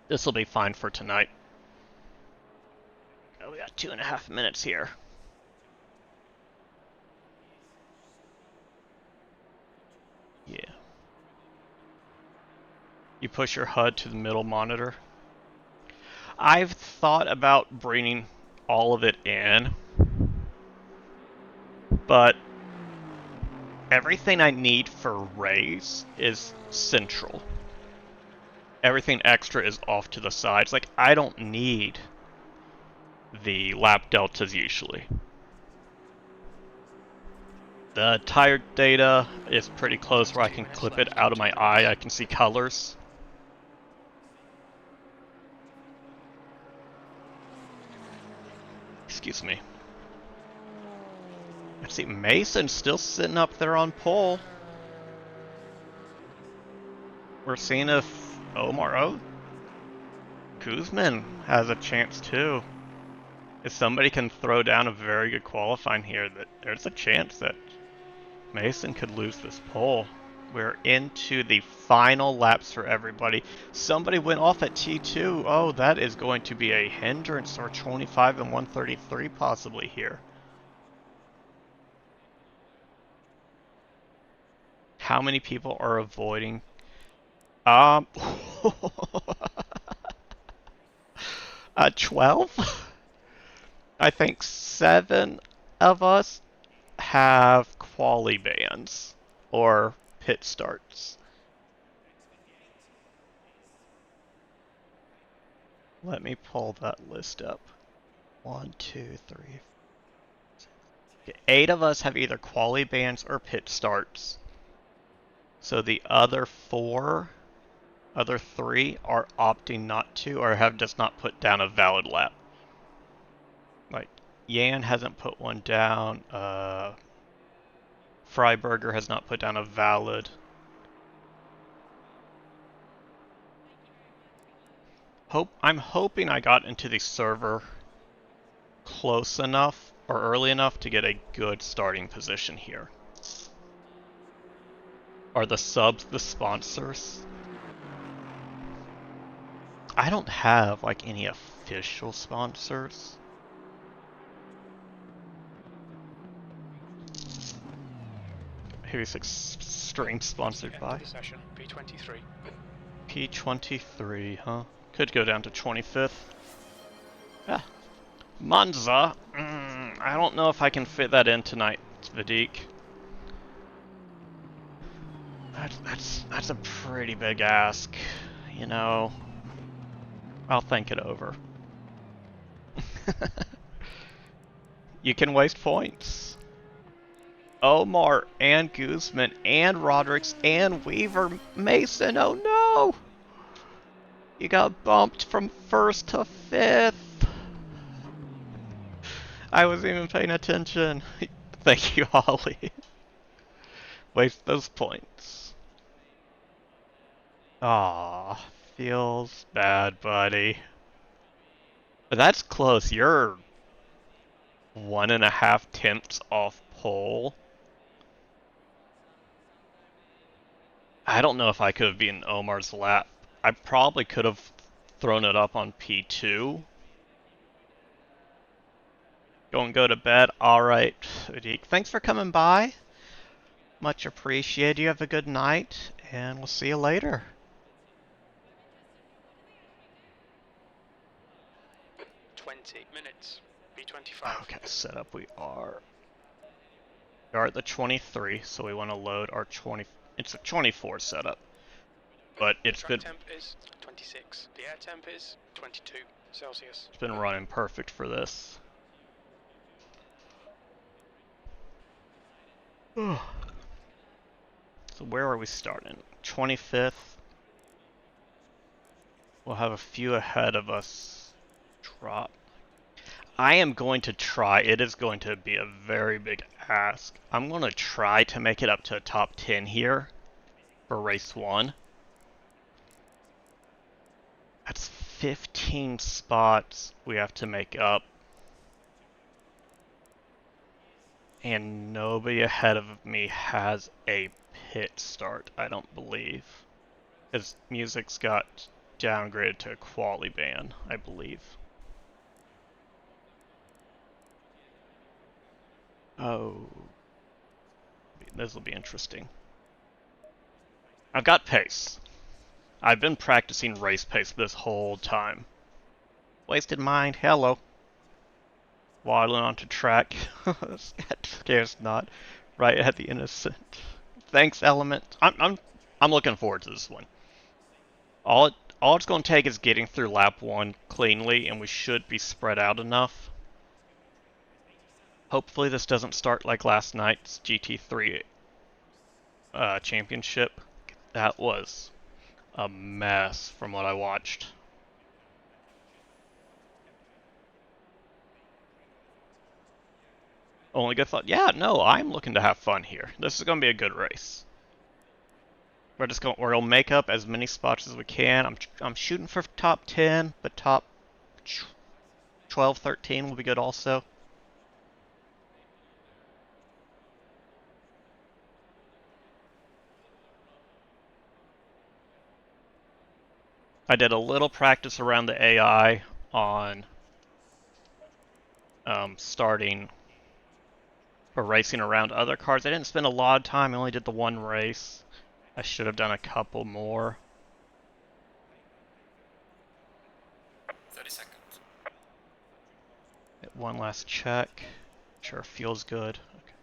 This will be fine for tonight. Oh, we got 2.5 minutes here. Yeah. You push your HUD to the middle monitor. I've thought about bringing all of it in, but everything I need for race is central. Everything extra is off to the sides. Like, I don't need the lap deltas usually. The tire data is pretty close where I can clip it out of my eye. I can see colors. Excuse me. Let's see, Mason's still sitting up there on pole. We're seeing if Guzman has a chance too. If somebody can throw down a very good qualifying here, that there's a chance that Mason could lose this pole. We're into the final laps for everybody. Somebody went off at T2. Oh, that is going to be a hindrance, or 25 and 133 possibly here. How many people are avoiding? 12? I think 7 of us have quali bans or pit starts. Let me pull that list up. 1, 2, 3. Okay, 8 of us have either quali bans or pit starts. So the other 3 are opting not to, or have just not put down a valid lap. Like, Yan hasn't put one down. Freiberger has not put down a valid. I'm hoping I got into the server close enough or early enough to get a good starting position here. Are the subs the sponsors? I don't have like any official sponsors. Here's stream sponsored by
Session, P23.
P23, huh? Could go down to 25th. Yeah. Monza. I don't know if I can fit that in tonight, Vadik. That's a pretty big ask, you know. I'll think it over. You can waste points. Omar and Guzman and Rodericks and Weaver Mason. Oh no! You got bumped from 1st to 5th. I wasn't even paying attention. Thank you, Holly. Waste those points. Aw, feels bad, buddy. But that's close. You're 1.5 tenths off pole. I don't know if I could have beaten Omar's lap. I probably could have thrown it up on P2. Go to bed. Alright, Udik. Thanks for coming by. Much appreciated. You have a good night, and we'll see you later.
Minutes. B25.
Okay, setup we are at the 23, so we want to load our 20. It's a 24 setup, but it's
Track
been
temp is 26. The air temp is 22 Celsius.
it's been running perfect for this. So where are we starting? 25th. We'll have a few ahead of us drop. I am going to try. It is going to be a very big ask. I'm going to try to make it up to a top 10 here for race 1. That's 15 spots we have to make up. And nobody ahead of me has a pit start, I don't believe. His music's got downgraded to a quali ban, I believe. Oh. This will be interesting. I've got pace. I've been practicing race pace this whole time. Wasted mind, hello. Waddling onto track. That scares not. Right at the innocent. Thanks, Element. I'm looking forward to this one. All it's going to take is getting through lap 1 cleanly, and we should be spread out enough. Hopefully this doesn't start like last night's GT3 championship. That was a mess from what I watched. Only good thought. Yeah, no, I'm looking to have fun here. This is going to be a good race. We're gonna make up as many spots as we can. I'm shooting for top 10, but top 12, 13 will be good also. I did a little practice around the AI on starting or racing around other cars. I didn't spend a lot of time. I only did the one race. I should have done a couple more.
30 seconds.
Get one last check. Sure, feels good. Okay.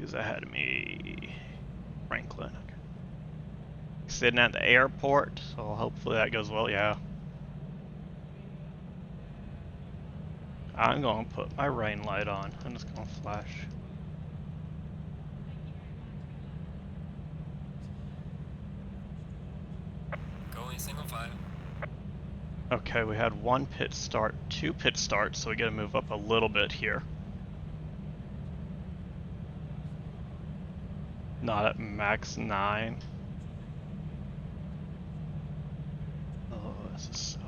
Who's ahead of me? Franklin. Okay. Sitting at the airport, so hopefully that goes well. Yeah. I'm going to put my rain light on. I'm just going to flash.
Going single file.
Okay, we had one pit start, 2 pit starts, so we got to move up a little bit here. Not at max 9. Oh, this is so...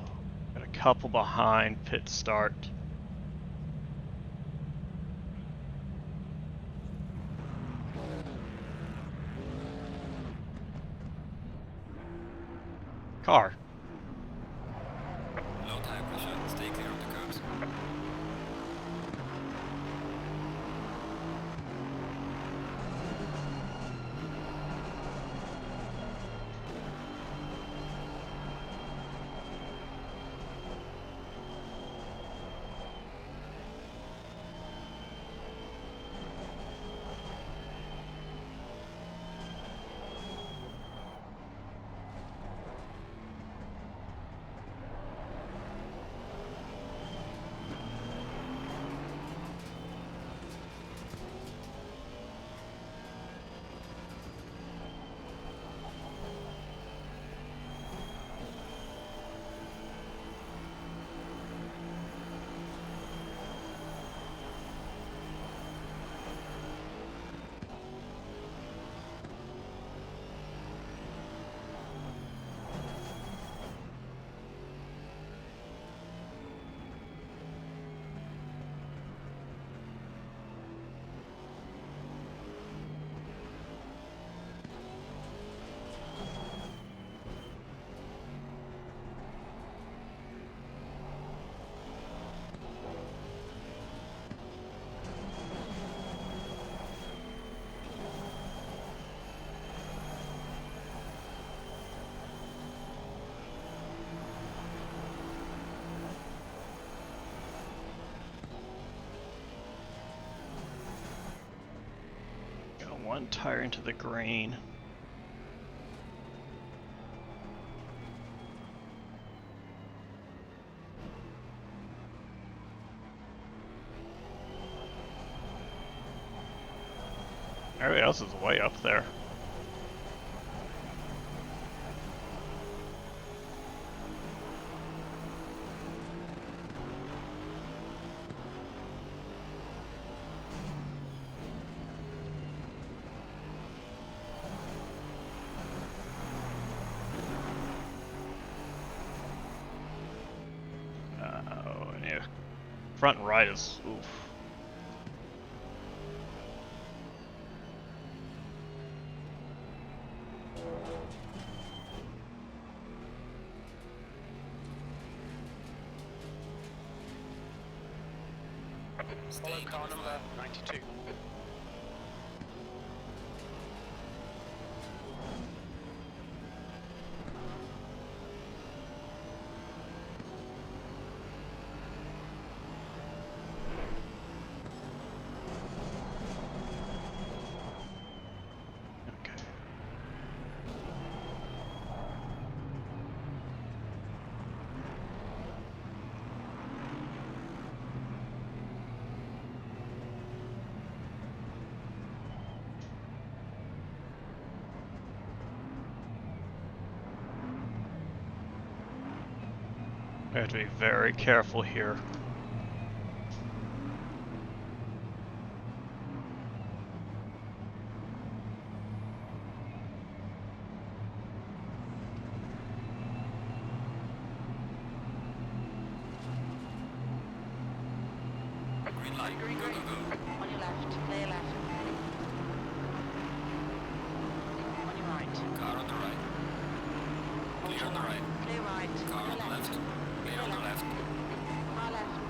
Got a couple behind pit start. Car.
Low tire pressure. Stay clear of the curbs.
Got one tire into the green. Everybody else is way up there. front right is oof.
Follow
Staying
car
on the
number
flag.
92.
Okay. We have to be very careful here.
Green light.
Green,
Go,
green.
go, go.
On your left, clear left. On your right.
Car on the right.
Hold
Clear
your
on the
line.
right.
Clear right,
Car
clear
on the
left.
left. Clear on the left.
Car left,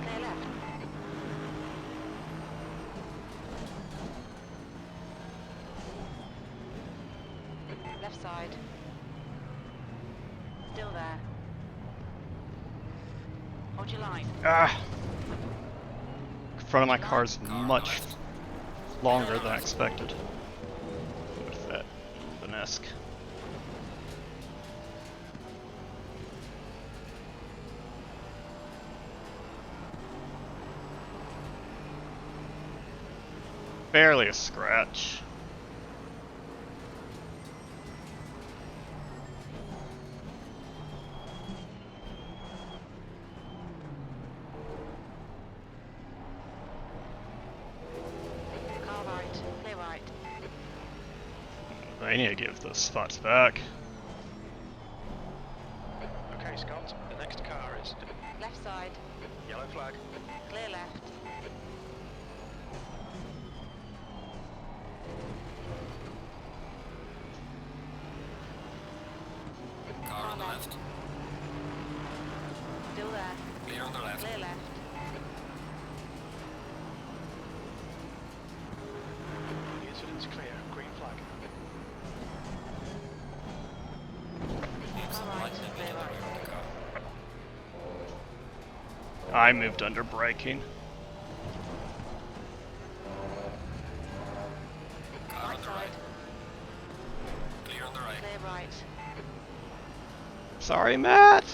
clear left. Left side. Still there. Hold your line.
Ah! Front of my car's
Car on the
much
left.
longer than I expected. With that Benesque. Barely a scratch.
Car right, clear right.
I need to give those spots back.
Okay, Scott, the next car is
Left side,
yellow flag.
clear left.
Car on the left.
Still there.
Clear on the left.
Clear left.
The incident's clear. Green flag.
Leave some
Alright,
light limit
clear
in the
right.
rear of the car.
I moved under braking.
Car on
Right
the
side,
right. Clear on the right.
clear right.
Sorry, Matt!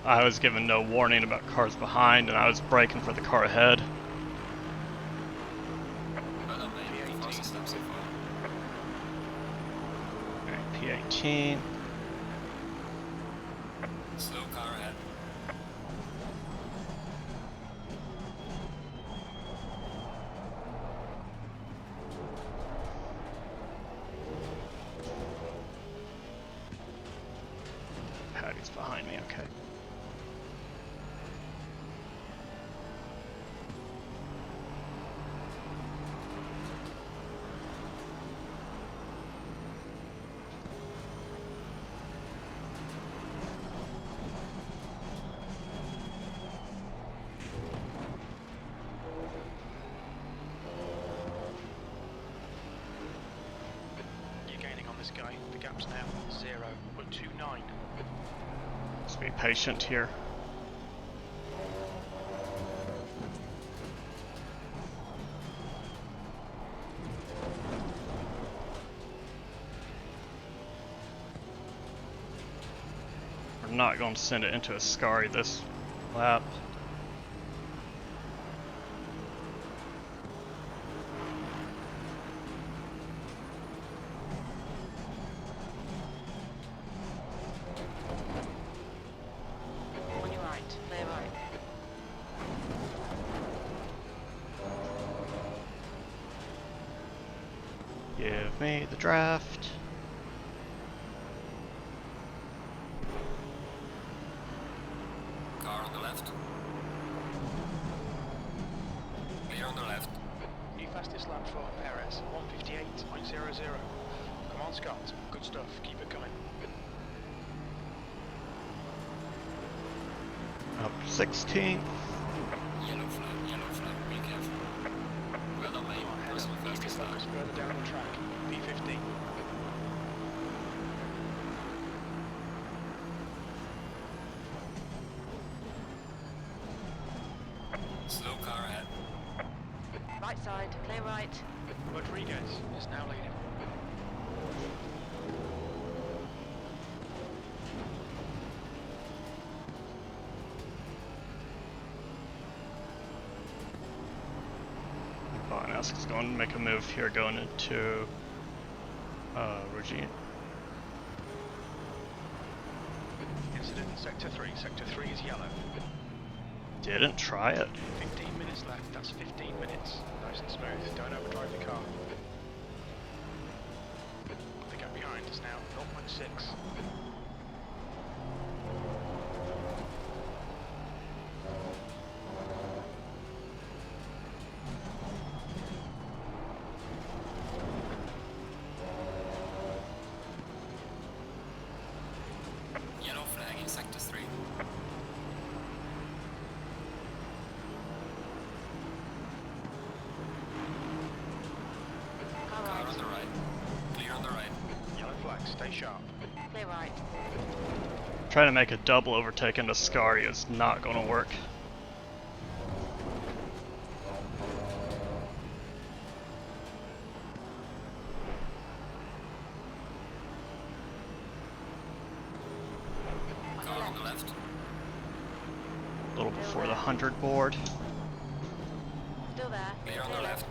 I was given no warning about cars behind, and I was braking for the car ahead.
Maybe the fastest step so far.
Alright, P18.
Slow car ahead.
Patty's behind me, okay.
You're gaining on this guy. The gap's now 0.29.
Just be patient here. We're not going to send it into a scurry this lap.
On your right, clear right.
Give me the draft.
Car on the left. Clear on the left.
New fastest lap for Perez, 1:58.00. Come on, Scott. Good stuff. Keep it coming.
Up 16th.
Yellow flag, be careful. Well done, mate.
Come on, head
Personal
up. Keep your
fastest lap.
focus further down the track. P15.
Slow car ahead.
Right side, clear right.
Rodriguez is now leading.
Bonask is going to make a move here going into Regine.
Incident in Sector 3. Sector 3 is yellow.
Didn't try it.
15 minutes left. That's 15 minutes. Nice and smooth. Don't overdrive the car. The gap behind is now 0.6.
Yellow flag in sector 3.
Car
Car
right,
on the right. Clear on the right.
Yellow flag. Stay sharp.
clear right.
Trying to make a double overtake into Scary is not going to work.
On
Car
your
on the
left.
left.
A little before the 100 board.
Still there.
Clear on the left.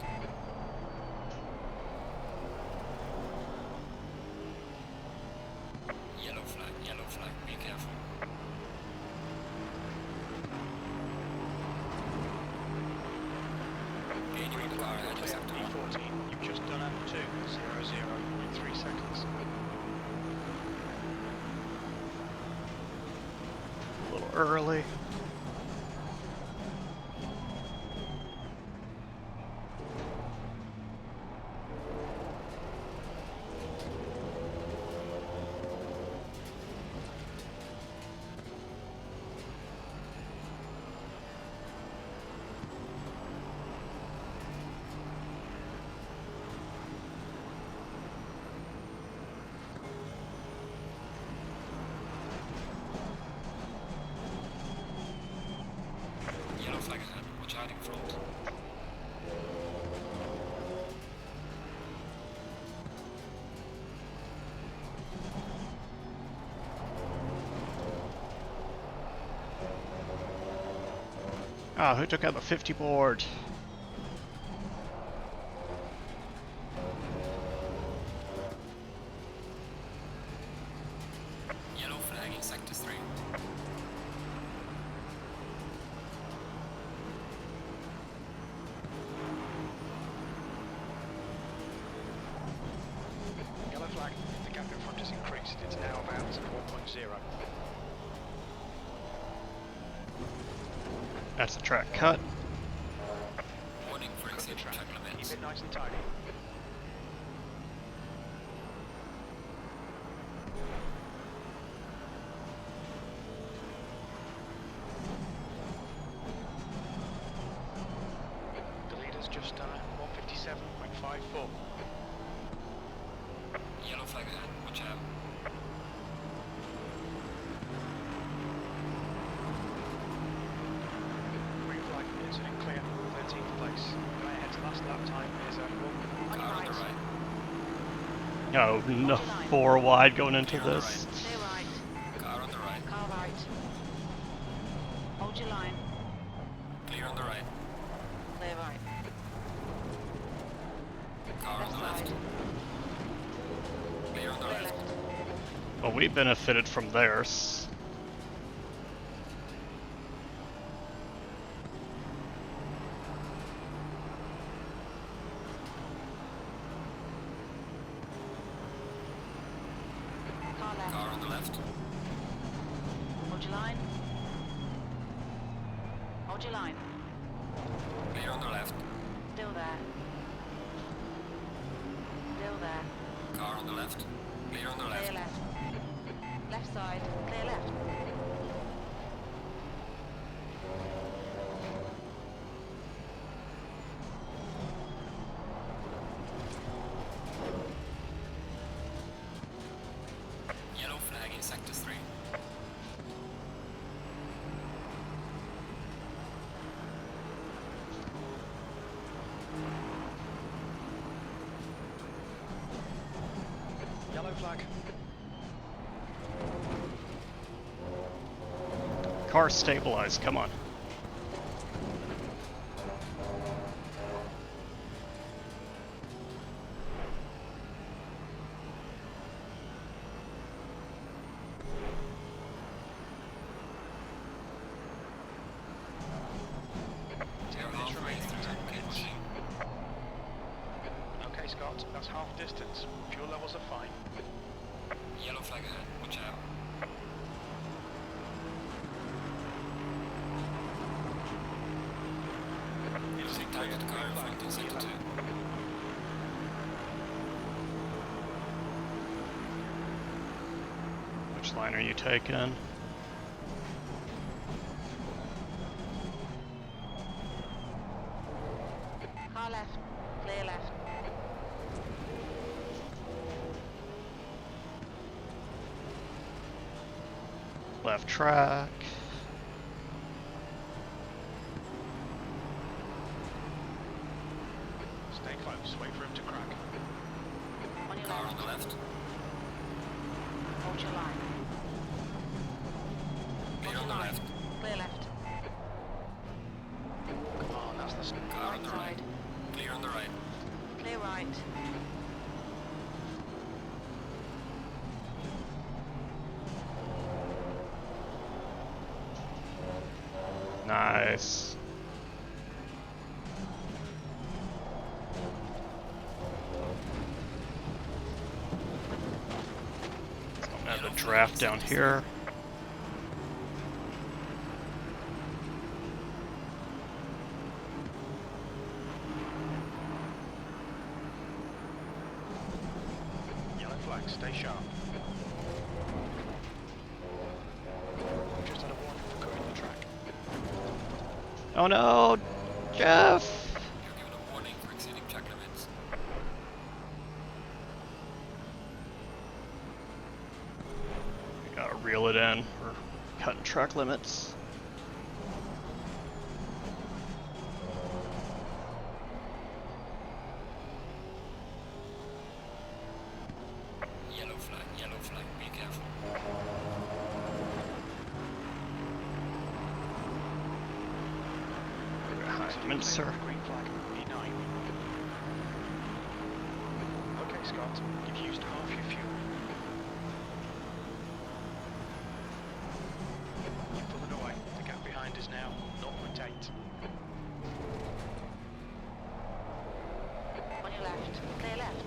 Yellow flag, be careful. Gaining on the car ahead in
Clear
sector 1.
P14. You've just done up 2. 0.3 seconds.
A little early.
Yellow flag ahead. Watch out in front.
Ah, who took out the 50 board?
Yellow flag in sector 3.
Yellow flag. The gap in front has increased. It's now about 4.0.
That's the track cut.
Warning for
Cut the
exit
track.
track
Keep
limits.
it nice and tidy. The leader's just done 1:57.54.
Yellow flag ahead. Watch out.
Green flag, incident clear, 13th place. Going ahead to last lap time is
On your
Car on the
right.
right.
No, no, 4 wide going into
Clear on the
this.
Clear right.
Car on the right.
Car right. Hold your line.
Clear on the right.
Clear right.
Car on the left. Clear on the
Clear
left.
left.
Well, we benefited from theirs.
Hold your line. Hold your line.
Clear on the left.
Still there. Still there.
Car on the left. Clear on the left.
Clear left. Left side. Clear left.
Yellow flag in sector 3.
Yellow flag.
Car stabilized, come on.
We're halfway through. Keep pushing.
Okay, Scott, that's half distance. Fuel levels are fine.
Yellow flag ahead. Watch out. Losing time to the car in front in sector 2.
Which line are you taking?
Car left. Clear left.
Left track.
Stay close, wait for him to crack.
On your
Car
left.
on the left.
Hold your line.
Clear
Hold
on
your
the
line.
left.
Clear left.
Come on, that's the
Car on
Right
the right.
side.
Clear on the right.
Clear right.
Nice. Don't have a draft down here.
yellow flag, stay sharp. We've just had a warning for cutting the track.
Oh no, Jeff!
You're given a warning for exceeding track limits.
We gotta reel it in. We're cutting track limits.
Yellow flag, be careful.
Behind Mincer.
Green flag, E9. Okay, Scott, you've used half your fuel. You're pulling away. The gap behind is now 0.8.
On your left. Clear left.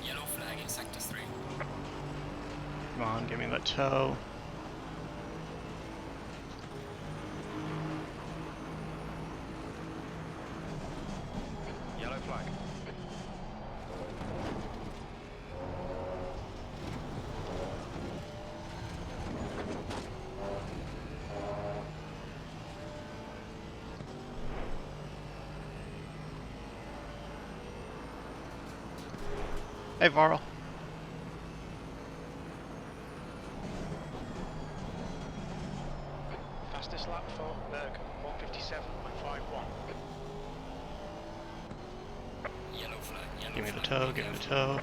Yellow flag in sector 3.
Come on, give me that toe.
Yellow flag.
Hey, Varl. Give me the toe, give me the toe.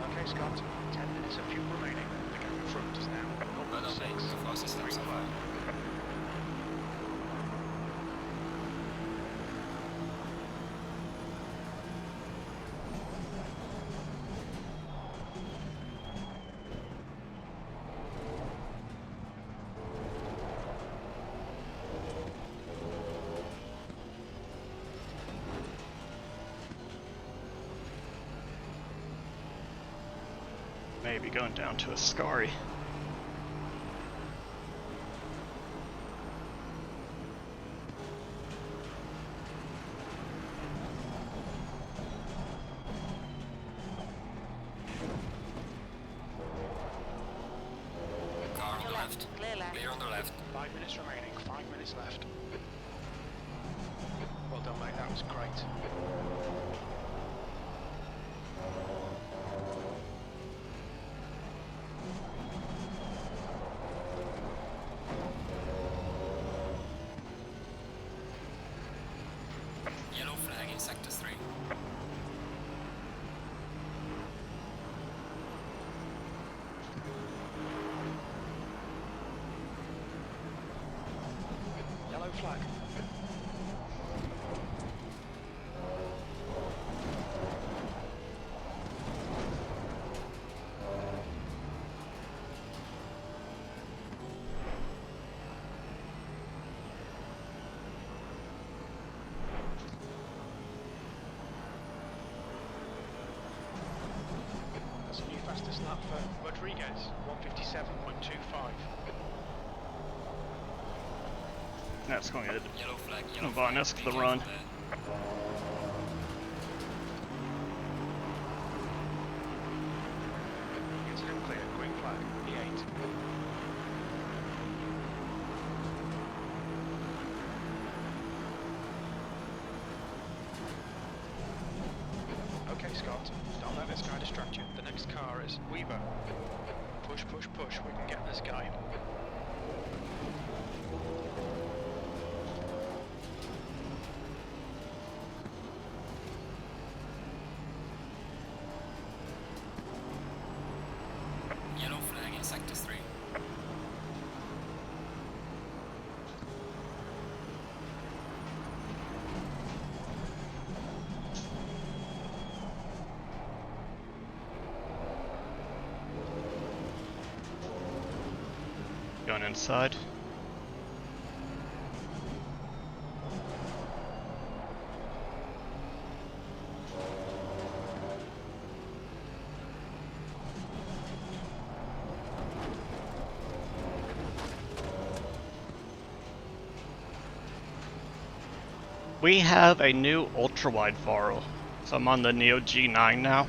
Okay, Scott. 10 minutes of fuel remaining. The gap in front is now
Well done, mate.
0.6.
The fastest lap so far.
Maybe going down to a Scary.
Car on
Your
the
left.
left.
Clear left.
Clear on the left.
5 minutes remaining. 5 minutes left. Well done, mate. That was great.
Yellow flag in sector 3.
Yellow flag. That's a new fastest lap for Rodriguez, 157.25.
That's going to
Yellow flag. Yellow
Von
flag.
Esk
Be
the
careful
run.
there.
Incident clear, green flag, E8. Okay, Scott, don't let this guy distract you. The next car is Weaver. Push, push, push, we can get this guy.
Yellow flag in sector 3.
Going inside. We have a new ultra-wide faro. So I'm on the Neo G9 now.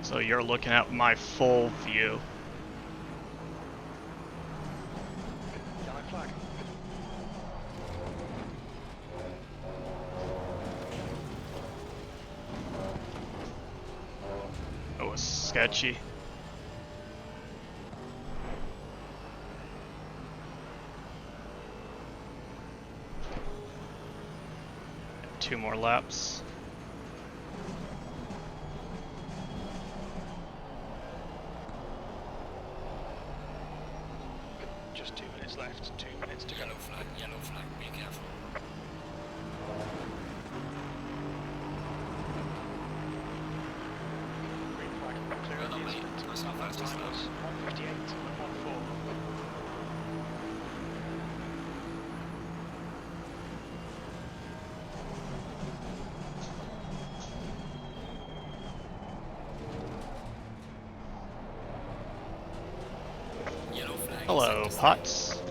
So you're looking at my full view.
Yellow flag.
It was sketchy. Two more laps.
Just 2 minutes left, 2 minutes to go.
Yellow flag. Yellow flag. Be careful.
Green flag, clear
Well
of the
done, mate.
incident.
That's our fastest
Time
lap.
was 158.14.
Yellow flag in
Hello,
sector 3.
Potts.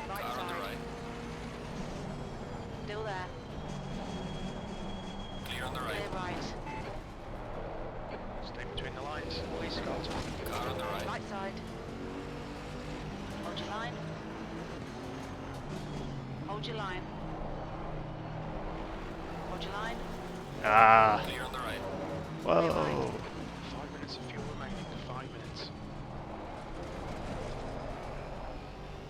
Right
Car on the
side.
right.
Still there.
Clear on the
Clear
right.
right.
Stay between the lines, please, Scott.
Car on the right.
Right side. Hold your line. Hold your line. Hold your line.
Ah.
Clear on the right.
Whoa.
5 minutes of fuel remaining. 5 minutes.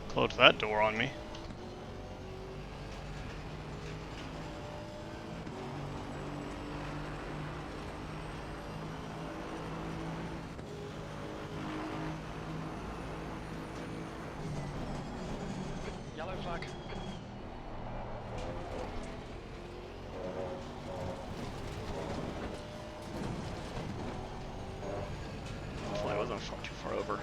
Close that door on me.
Yellow flag.
Hopefully I wasn't too far over. Okay.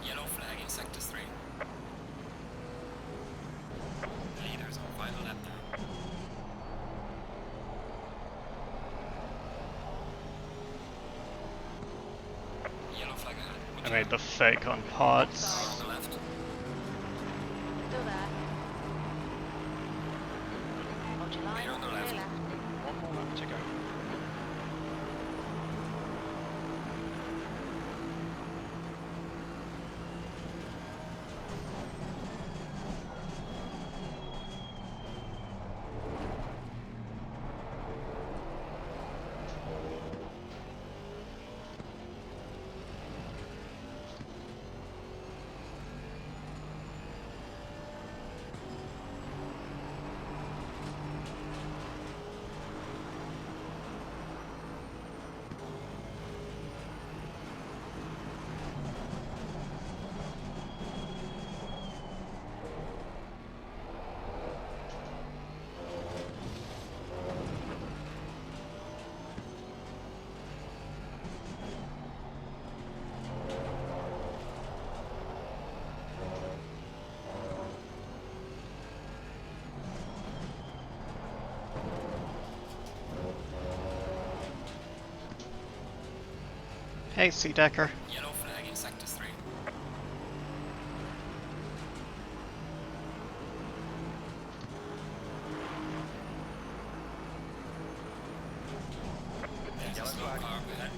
Yellow flag in sector 3. Leaders on final lap now. Yellow flag ahead.
I
Watch
made
out.
the fake on pods.
Car on the left.
Still there. Hold your line.
Clear on the
Clear
left.
left.
One more lap to go.
Hey, Sea Decker.
Yellow flag in sector 3. There's a
Yellow
slow
flag.
car up ahead.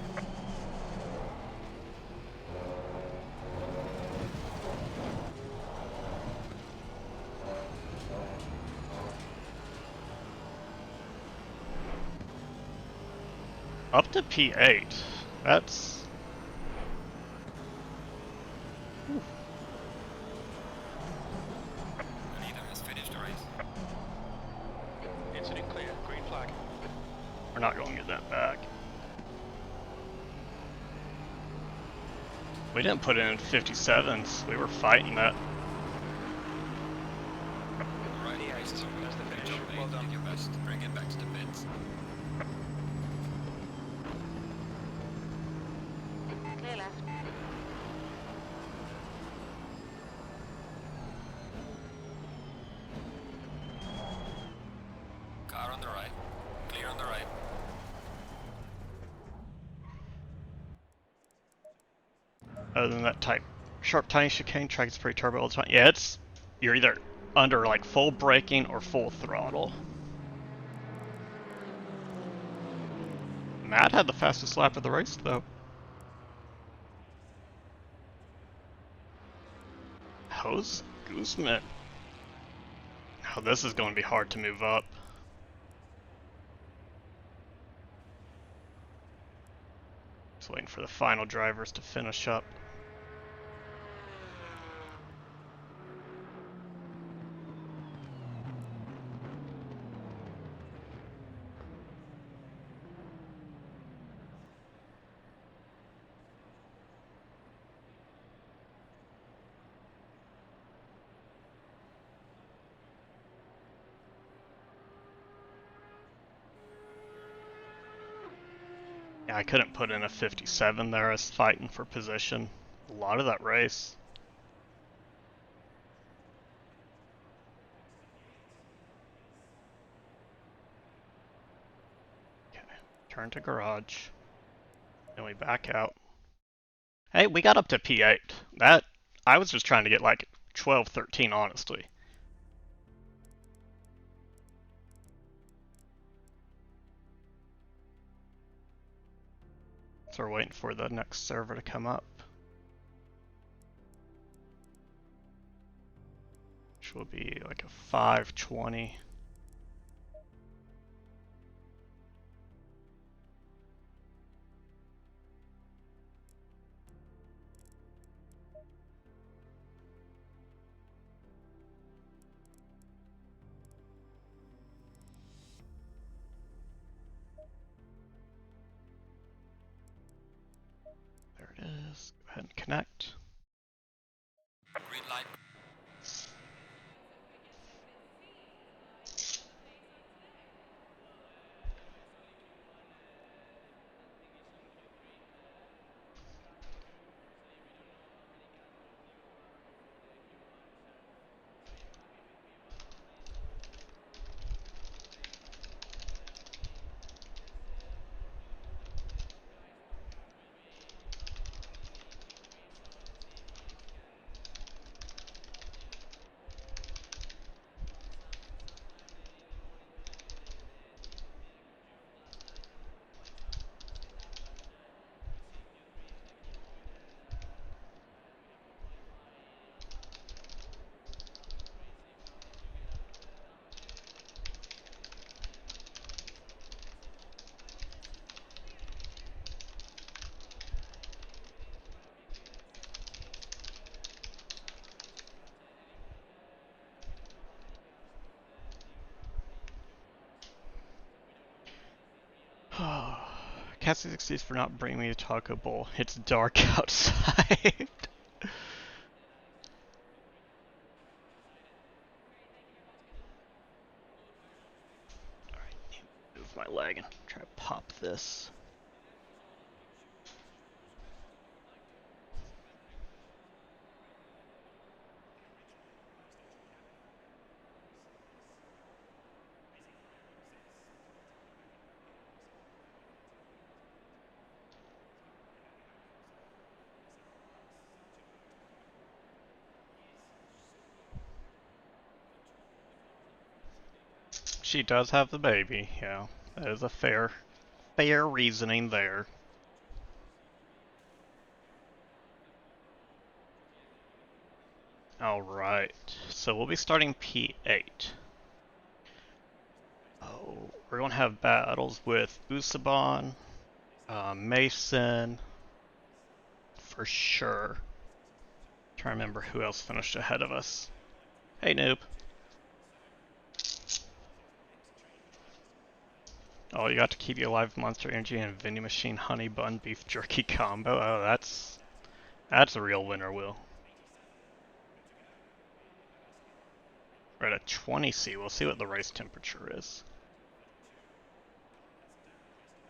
Up to P8. That's...
The leader has finished the race.
Incident clear. Green flag.
We're not going to get that back. We didn't put in 57s. We were fighting that.
Right,
P8,
race is over.
that's the
Good
finish.
job, mate.
Well done.
Did your best. Bring it back to the pits.
Clear left.
Car on the right. Clear on the right.
Other than that type sharp tiny chicane track is pretty turbo all the time. Yeah, it's... You're either under like full braking or full throttle. Matt had the fastest lap of the race though. How's Guzman? Oh, this is going to be hard to move up. Just waiting for the final drivers to finish up. Yeah, I couldn't put in a 57 there. I was fighting for position a lot of that race. Okay, turn to garage. Then we back out. Hey, we got up to P8. That, I was just trying to get like 12, 13, honestly. So we're waiting for the next server to come up. which will be like a 520. There it is. Go ahead and connect.
Green light.
Cassie excuse for not bringing me a taco bowl. It's dark outside. Alright, move my leg and try to pop this. She does have the baby, yeah. That is a fair reasoning there. Alright, so we'll be starting P8. Oh, we're gonna have battles with Usaban, Mason, for sure. Trying to remember who else finished ahead of us. Hey, noob. Oh, you got to keep you alive, Monster Energy and Vending Machine Honey Bun Beef Jerky combo. Oh, that's a real winner, Will. We're at a 20C. We'll see what the race temperature is.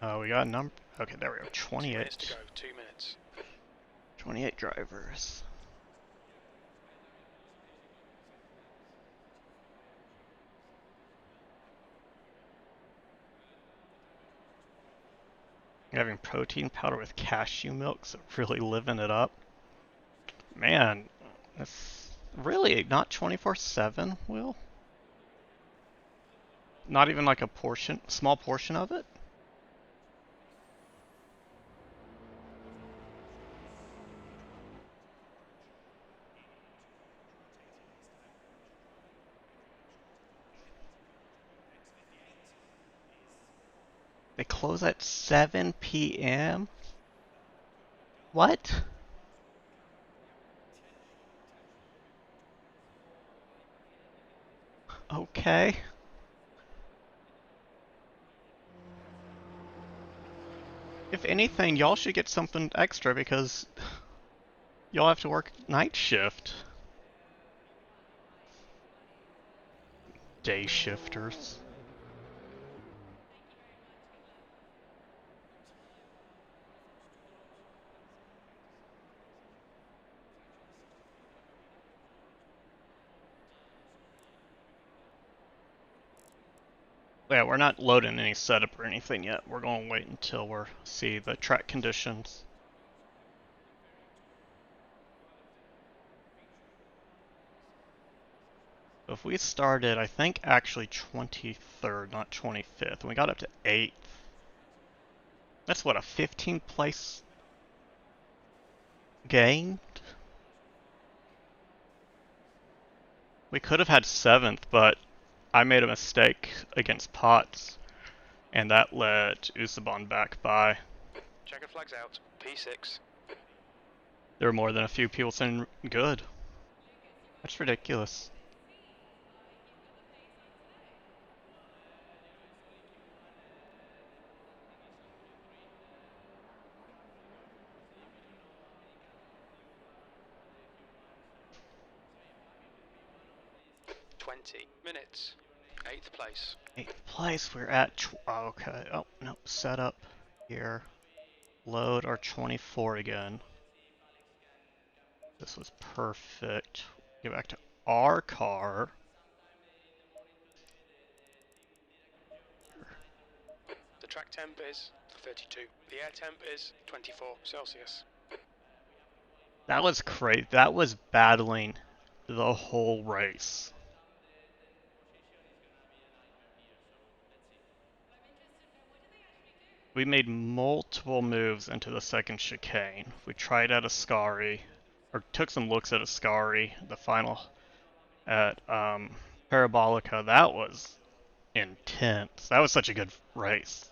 We got a number. Okay, there we go. 28.
2 minutes to go. 2 minutes.
28 drivers. Having protein powder with cashew milk, so really living it up. Man, that's really not 24/7, Will? Not even like a portion, small portion of it? They close at 7 p.m.? What? Okay. If anything, y'all should get something extra because y'all have to work night shift. Day shifters. Yeah, we're not loading any setup or anything yet. We're going to wait until we see the track conditions. If we started, I think actually 23rd, not 25th, and we got up to 8th. That's what, a 15th place gained? We could have had 7th, but I made a mistake against Potts, and that let Usabon back by.
Checker flags out. P6.
There were more than a few people saying good. That's ridiculous.
Minutes. 8th place.
8th place, we're at, okay, oh, no, set up here. Load our 24 again. This was perfect. Get back to our car.
The track temp is 32. The air temp is 24 Celsius.
That was crazy. That was battling the whole race. We made multiple moves into the second chicane. We tried out Ascari, or took some looks at Ascari, the final at Parabolica. That was intense. That was such a good race.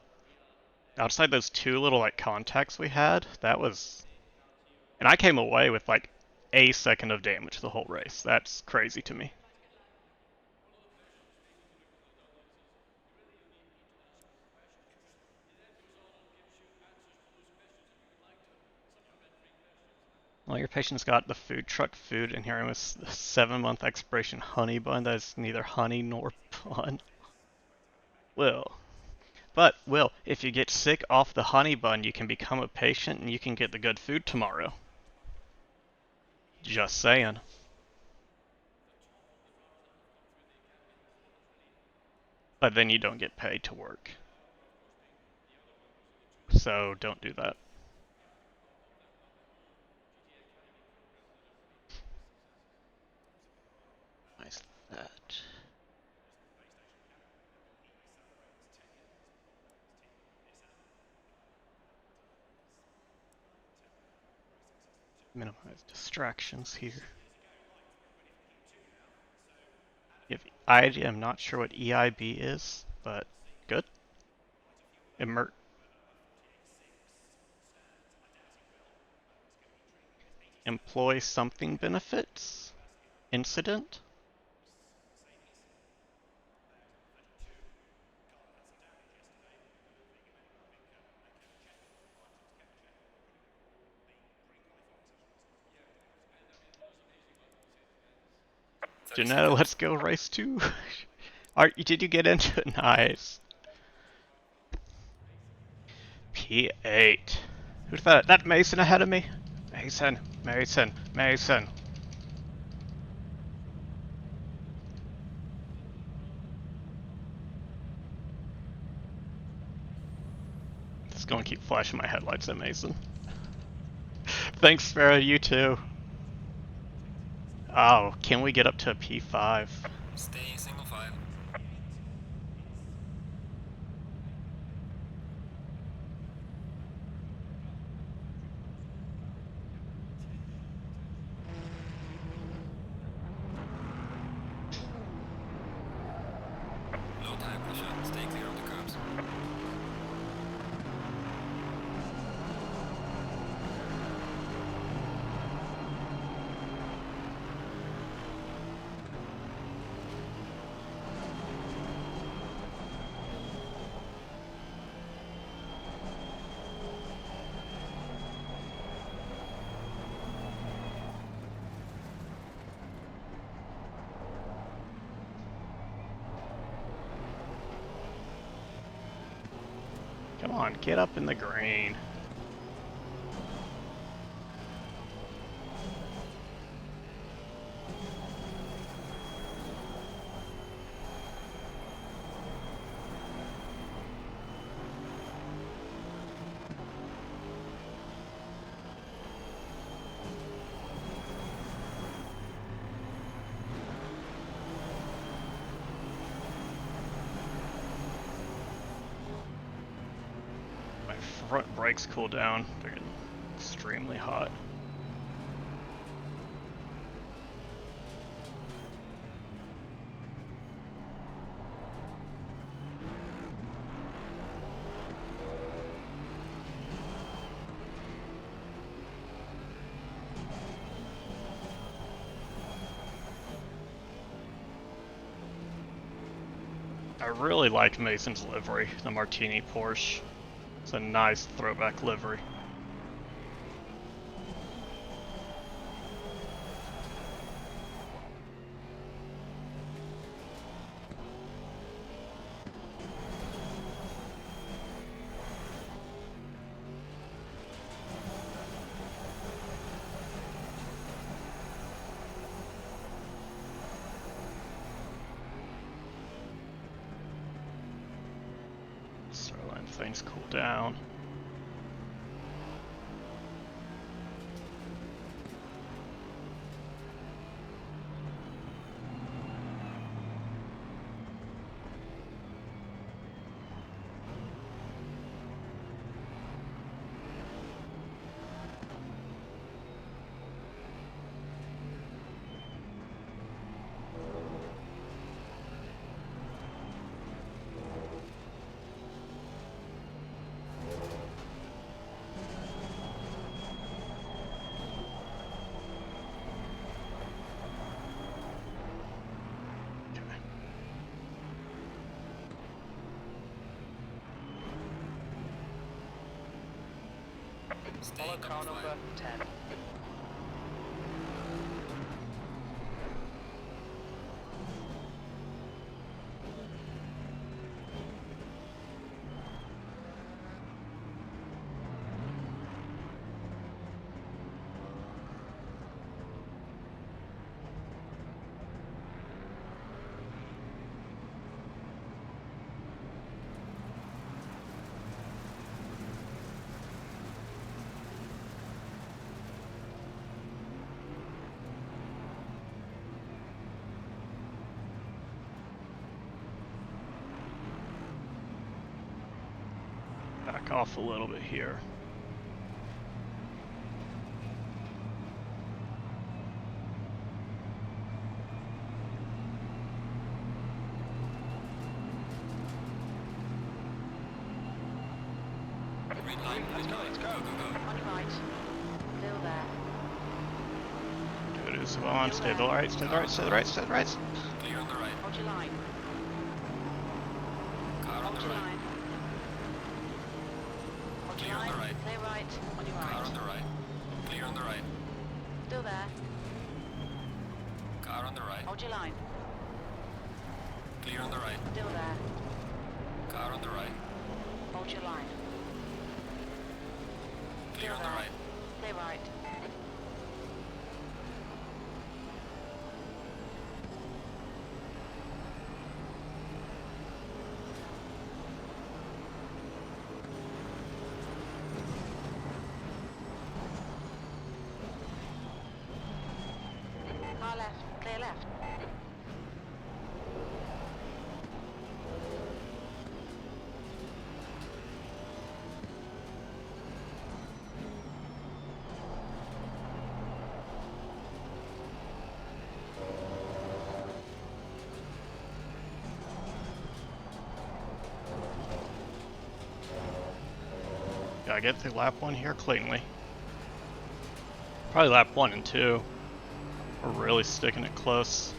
Outside those 2 little like contacts we had, that was, and I came away with like a second of damage the whole race. That's crazy to me. Well, your patient's got the food truck food in here and with a 7-month expiration honey bun that is neither honey nor bun. Will. But, Will, if you get sick off the honey bun, you can become a patient and you can get the good food tomorrow. Just saying. But then you don't get paid to work. So don't do that. Nice that. Minimize distractions here. I am not sure what EIB is, but good. Employee something benefits? Incident? Janetta, let's go race 2. Did you get into it? Nice. P8. Who's that? That Mason ahead of me? Mason. It's gonna keep flashing my headlights at Mason. Thanks, Sparrow, you too. Oh, can we get up to a P5?
Stay single file. Low tire pressure. Stay clear of the curbs.
Come on, get up in the green. Front brakes cool down. They're getting extremely hot. I really like Mason's livery, the Martini Porsche. It's a nice throwback livery. Start letting things cool down.
Stay
Follow
in
car
number
number
5.
10.
Back off a little bit here.
Green line,
Let's go, let's go.
Go, go, go.
On your right. Still there.
Good as well on. Stay to the right, stay to the right, stay to the right, stay to the right.
Clear on the right.
Hold your line.
Car on
Hold
the
your
right.
line. Hold
Clear
your
on
line.
the right.
Clear right. On your
Car on
right.
the right. Clear on the right.
Still there.
Car on the right.
Hold your line.
Clear on the right.
Still there.
Car on the right.
Hold your line.
Clear on the right.
Clear right. Car left. Clear left.
Gotta get through lap 1 here cleanly. Probably lap 1 and 2. We're really sticking it close.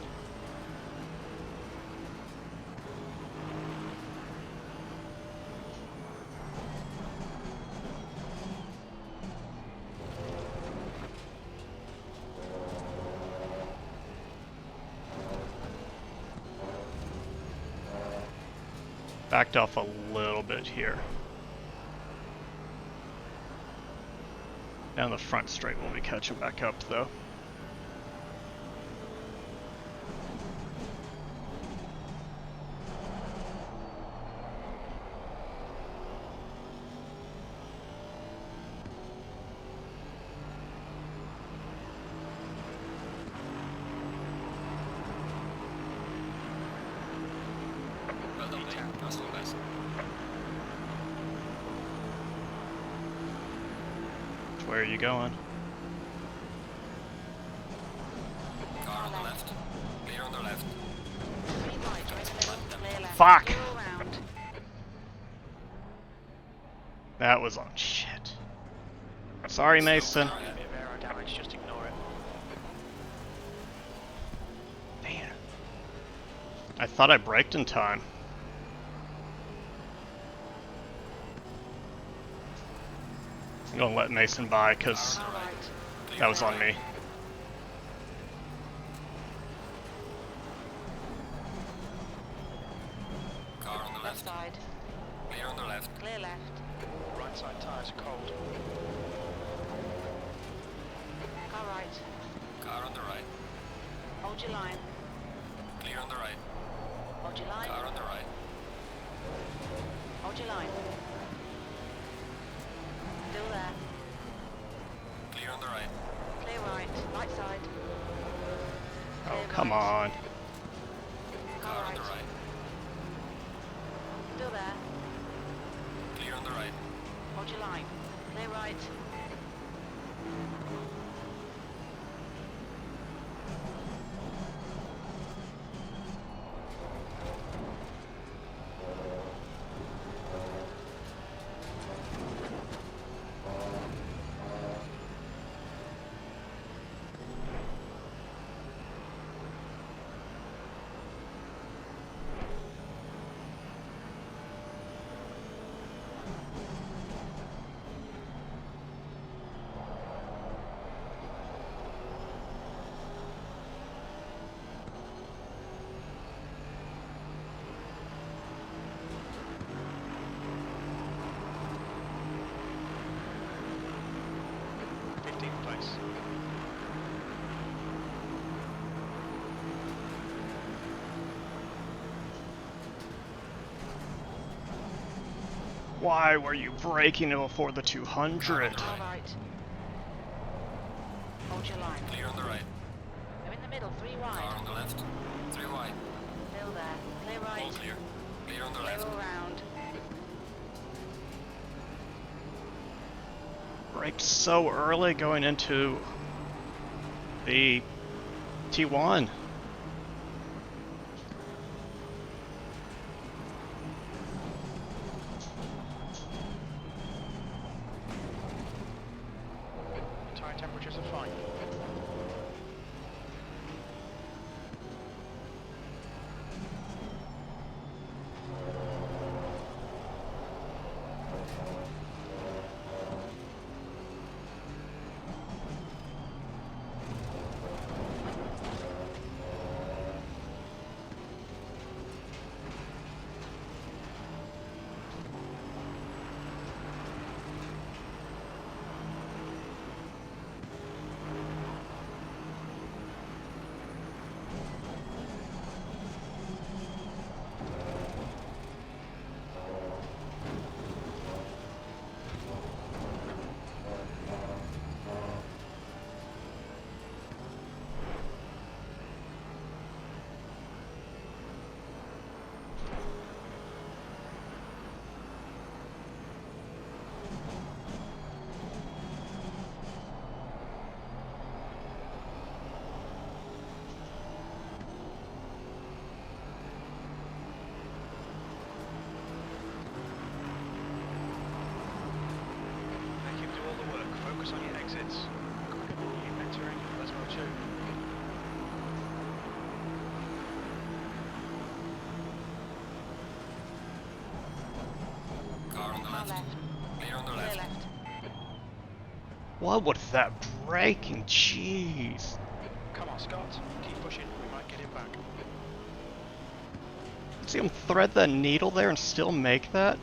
Backed off a little bit here. Down the front straight we'll be catching back up though.
Well done, mate. That's all best.
Where are you going?
Car on the left. Clear on the left.
Green right. Right in the middle. Clear left.
Fuck!
Go around.
That was on shit. Sorry, Mason.
Bit of aero damage, just ignore it.
Man. I thought I braked in time. gonna let Mason by because
Car right.
that was on me.
Car on the
Left
left.
side.
Clear on the left.
Clear left.
Right side tyres are cold.
Car right.
Car on the right.
Hold your line.
Clear on the right.
Hold your line.
Car on the right.
Hold your line. Still there.
Clear on the right.
Clear right. Right side.
Oh,
Clear
come
right.
on.
Car
Car on
right.
the right.
Still there.
Clear on the right.
Hold your line. Clear right.
Place.
Why were you braking before the 200?
Car right. Hold your line.
Clear on the right.
They're in the middle. 3
Car
wide.
on the left. 3 wide.
Still there. Clear right.
All clear. Clear on the
Clear
left.
all round.
Braked so early going into the T1.
Tyre temperatures are fine. Make him do all the work. Focus on your exits. Quicker than you entering, let's go too.
Car on the
Car
left.
left.
Clear on the
Clear
left.
left.
What was that braking? Jeez.
Come on, Scott. Keep pushing. We might get him back.
See him thread the needle there and still make that?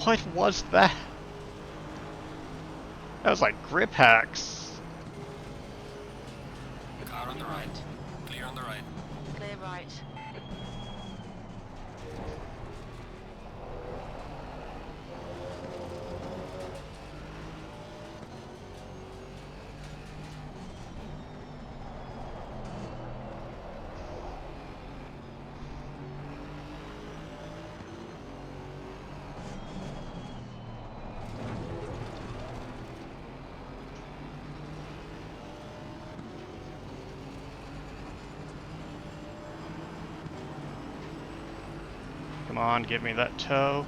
What was that? That was like grip hacks.
Car on the right. Clear on the right.
Clear right.
Come on, give me that toe.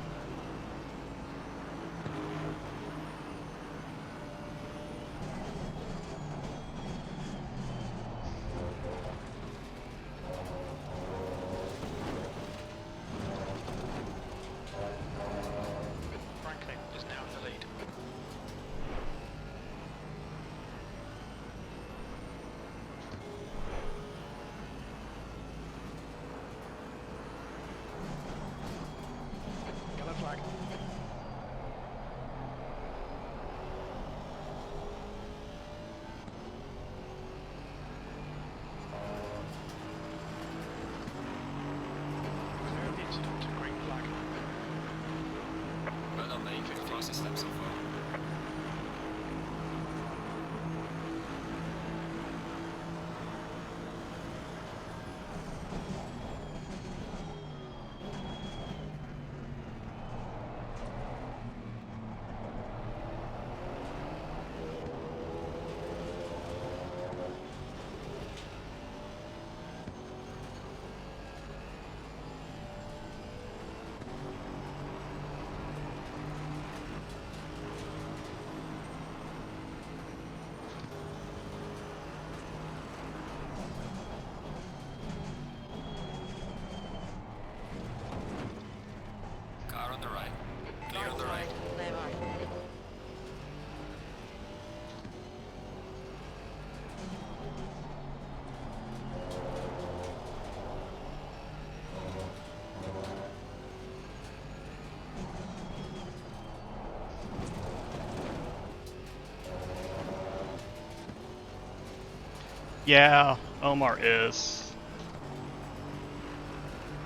Yeah, Omar is.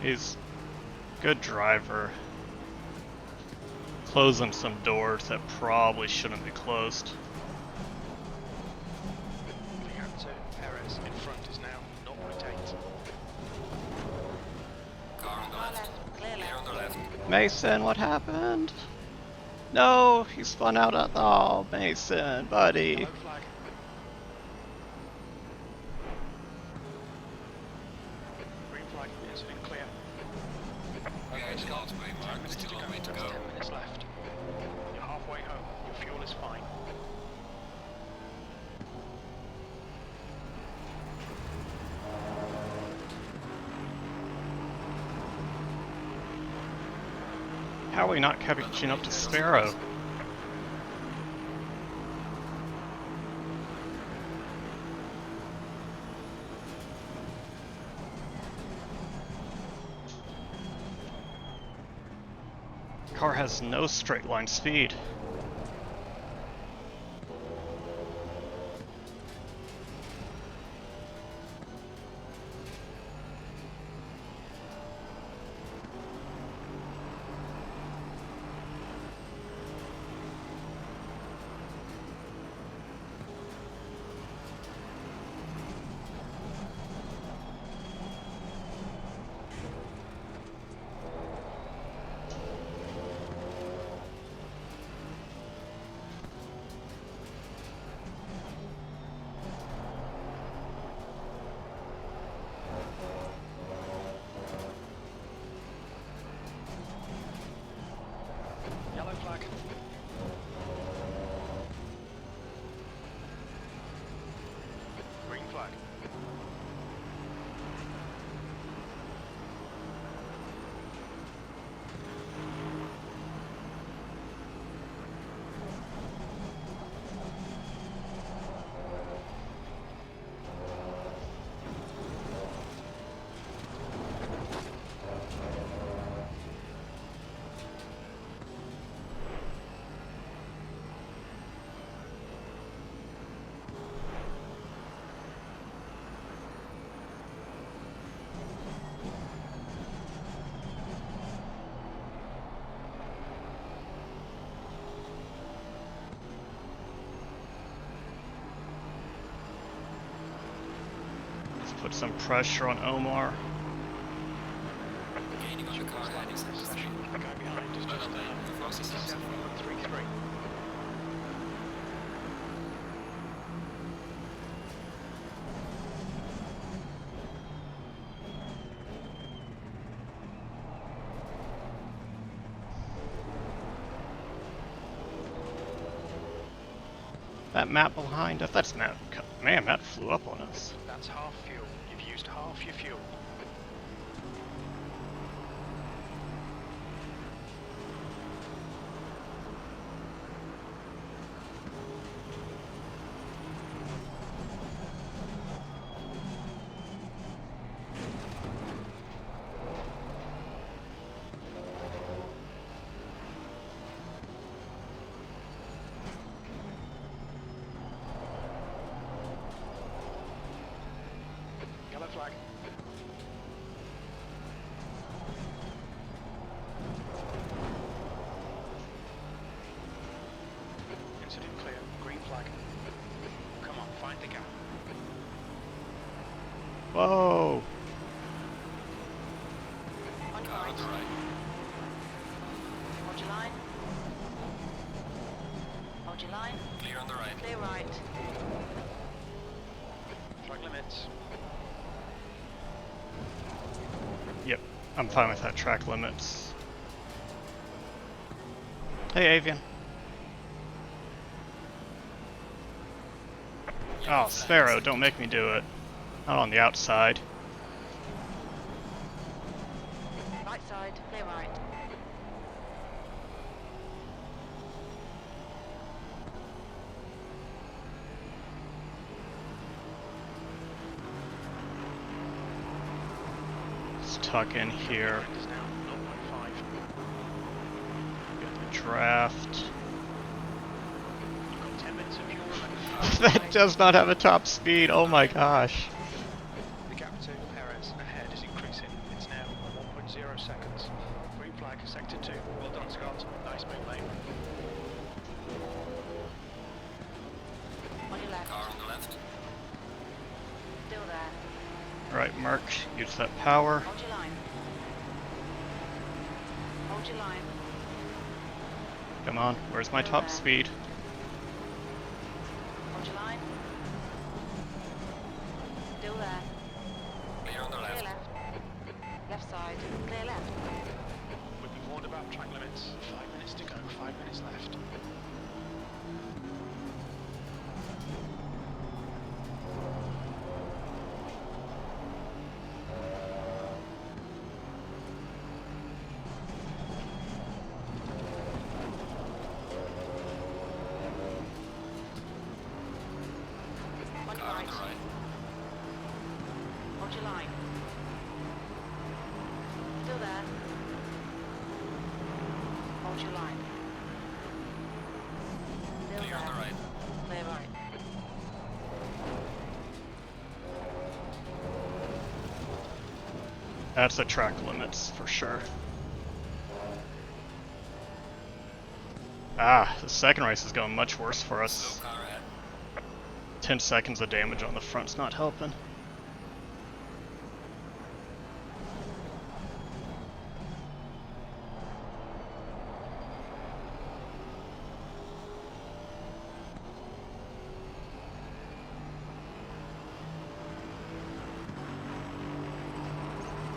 He's a good driver. Closing some doors that probably shouldn't be closed.
Looking out to Perez in front is now 0.8.
Car on the
Far
left.
left, clear
Clear on
left.
the left.
Mason, what happened? No, he spun out at the. Oh, Mason, buddy.
Yellow flag. Green flag, incident clear.
We are
Okay,
in the
Scott,
last way
10
mark,
minutes to
still
go.
a way to go.
10 minutes left. You're halfway home. Your fuel is fine.
How are we not catching up to Sparrow? Car has no straight line speed.
Yellow flag. Green flag.
Let's put some pressure on Omar.
Gaining on the car heading
This
sector 3.
session, the guy behind is just
The fastest lap so far.
67.33.
That map behind us, that's Matt. Man, Matt flew up on us.
That's half fuel. You've used half your fuel. Yellow flag. Incident clear. Green flag. Come on, find the gap.
Whoa!
On
Car on
right.
the right.
Hold your line. Hold your line.
Clear on the right.
Clear right.
Track limits.
Yep, I'm fine with that track limits. Hey, Avian.
Yellow
Oh,
flag
Sparrow,
is
don't make me do it. Not on the outside.
Right side, clear right.
Let's tuck in here.
Is now 0.5.
Get the draft.
You've got 10 minutes of fuel remaining.
That does not have a top speed. Oh my gosh.
The gap to Perez ahead is increasing. It's now 1.0 seconds. Green flag, sector 2. Well done, Scott. Nice move, mate.
On your left.
Car on the left.
Still there.
Alright, Mark, use that power.
Hold your line. Hold your line.
Come on, where's my top speed?
Hold your line. Still there.
Clear on the
Clear
left.
left. Left side. Clear left.
We've been warned about track limits. 5 minutes to go. 5 minutes left.
On your
Car on
right.
the right.
Hold your line. Still there. Hold your line. Still
Clear on the
there.
right.
Clear right.
That's the track limits for sure. Ah, the second race is going much worse for us.
Slow car ahead.
10 seconds of damage on the front's not helping.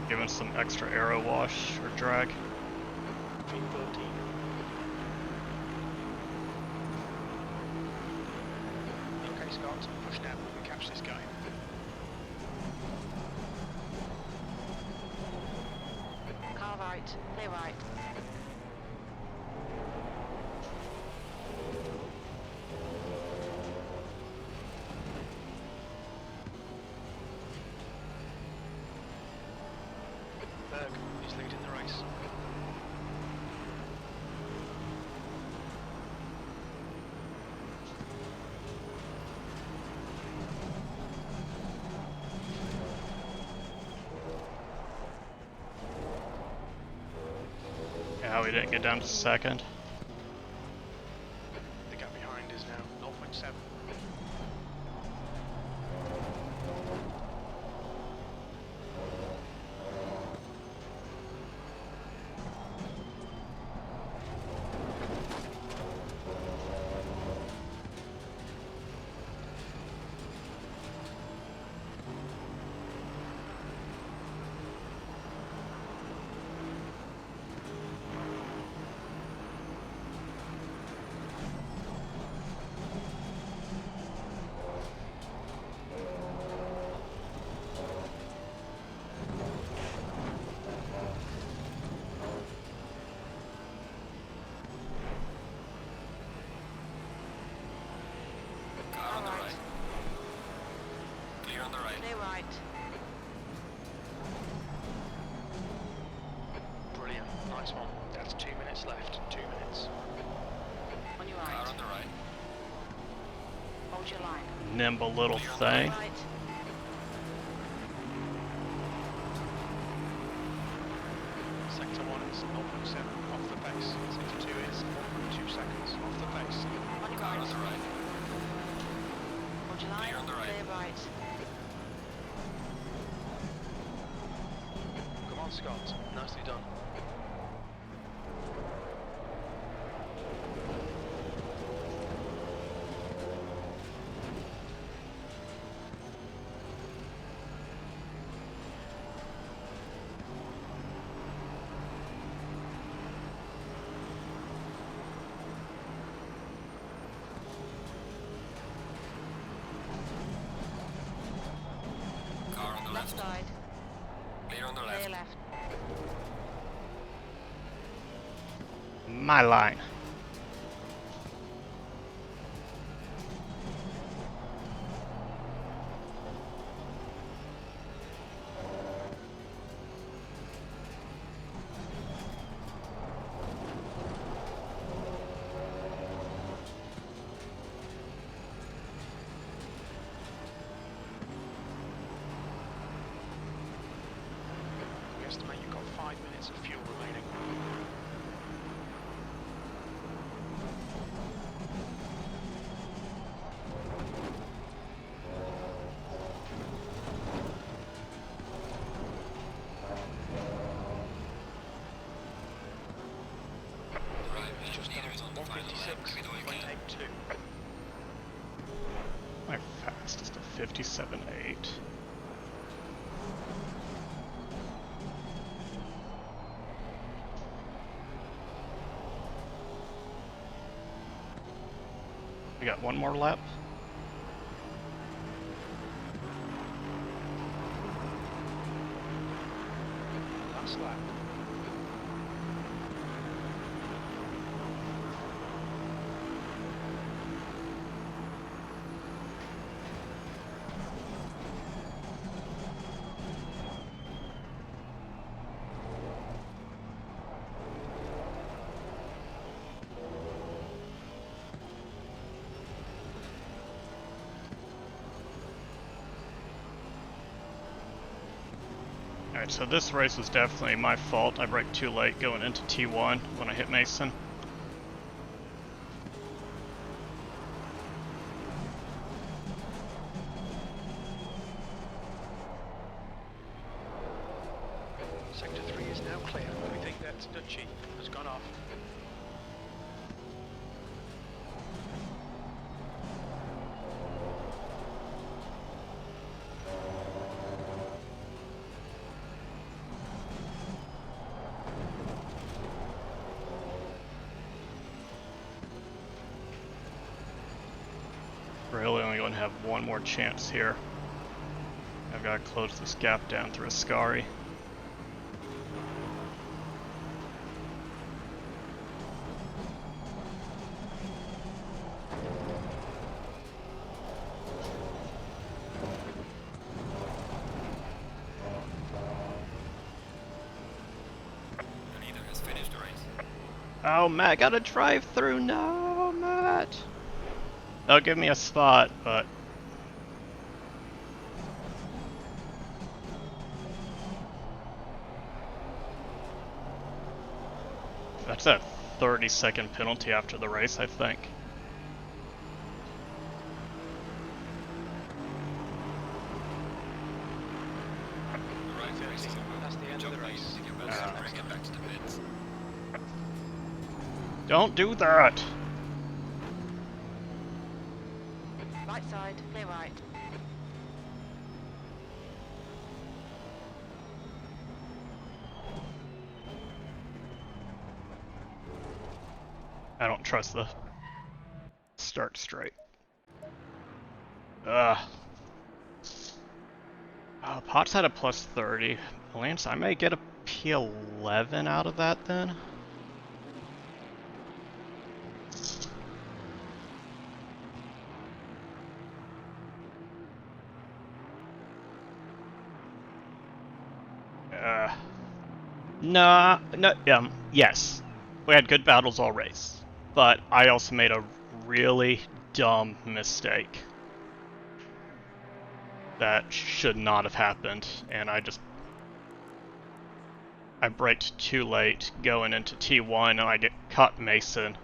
Giving some extra aero wash or drag.
13. Okay, Scott, push now. We catch this guy.
Car right. Clear right.
Berg is leading the race.
Yeah, we didn't get down to second.
The gap behind is now 0.7.
Car on the right. Clear on the right.
Clear right.
Brilliant. Nice one. That's 2 minutes left. 2 minutes.
On your
Car
right.
on the right.
Hold your line.
Nimble little
Clear on the
thing.
Right.
Sector 1 is 0.7 off the pace. Sector 2 is 1.2 seconds off the pace.
On your
Car on
right.
the right.
Hold your line.
Clear on the right.
Clear right.
Come on, Scott. Nicely done.
Car on the
Left
left.
side.
Clear on the
Clear
left.
left.
My line.
estimate you've got 5 minutes of fuel remaining.
Right, man,
Just
leader is on the final lap.
156,
Give it all you can.
182.
My fastest of 57.8. We got one more lap.
Last lap.
Alright, so this race was definitely my fault. I braked too late going into T1 when I hit Mason.
Sector 3 is now clear. We think that Dutchy has gone off.
Really only going to have one more chance here. I've got to close this gap down through Ascari.
The leader has finished the race.
Oh, Matt, gotta drive through. No, Matt. They'll give me a spot, but that's a 30-second penalty after the race, I think.
Right, race is over.
That's the
Good
end
job,
of the
mate.
race.
Take your best and bring it back to the pits.
Don't do that.
Right side, clear right.
I don't trust the start straight. Ugh. Potts had a plus 30. Lance, I may get a P11 out of that then. Nah, no, yes. We had good battles all race. But I also made a really dumb mistake that should not have happened, and I braked too late going into T1 and I get caught Mason.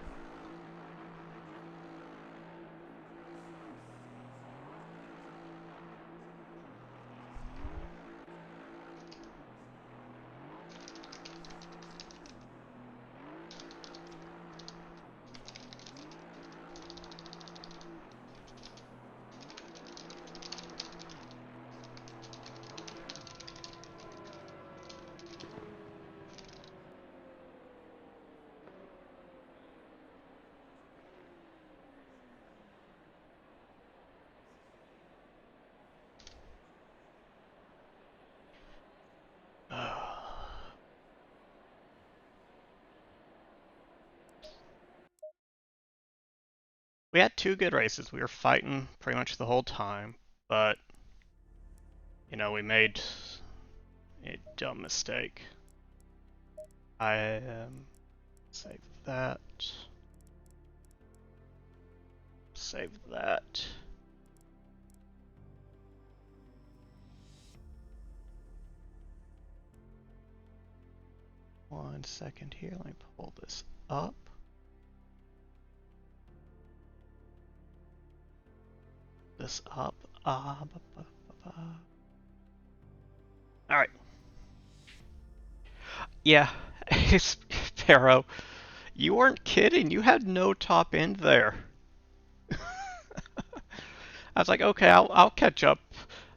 We had two good races. We were fighting pretty much the whole time, but you know, we made a dumb mistake. I save that. Save that. 1 second here. Let me pull this up. This up. Alright. Yeah, Sparrow, you weren't kidding. You had no top end there. I was like, okay, I'll catch up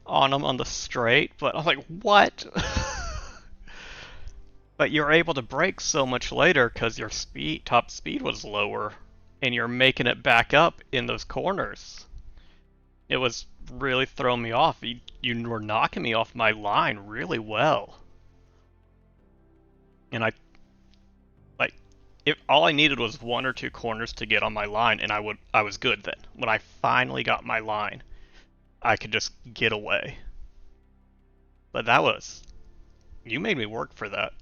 on them on the straight, but I was like, what? But you're able to brake so much later because your top speed was lower, and you're making it back up in those corners. It was really throwing me off. You were knocking me off my line really well. And if all I needed was 1 or 2 corners to get on my line, and I was good then. When I finally got my line, I could just get away. But you made me work for that.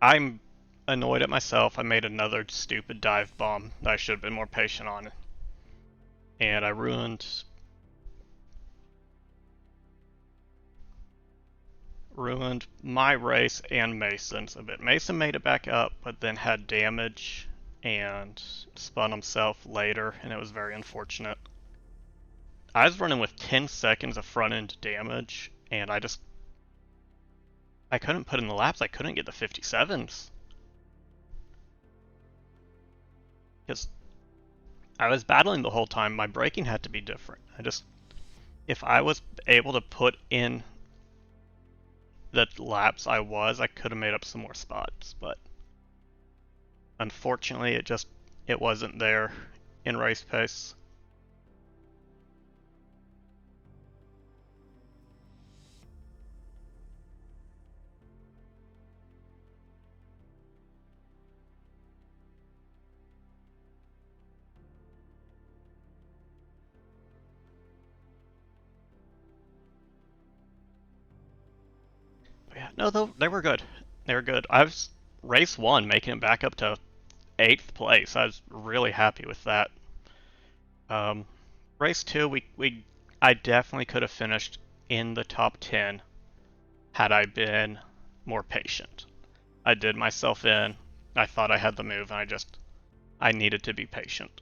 I'm annoyed at myself. I made another stupid dive bomb that I should have been more patient on. And I ruined my race and Mason's a bit. Mason made it back up, but then had damage and spun himself later, and it was very unfortunate. I was running with 10 seconds of front end damage, and I couldn't put in the laps. I couldn't get the 57s. Because I was battling the whole time. My braking had to be different. If I was able to put in the laps I could have made up some more spots, but unfortunately it wasn't there in race pace. Yeah, no, they were good. They were good. I was race 1 making it back up to 8th place. I was really happy with that. Race 2, I definitely could have finished in the top 10 had I been more patient. I did myself in. I thought I had the move, and I needed to be patient.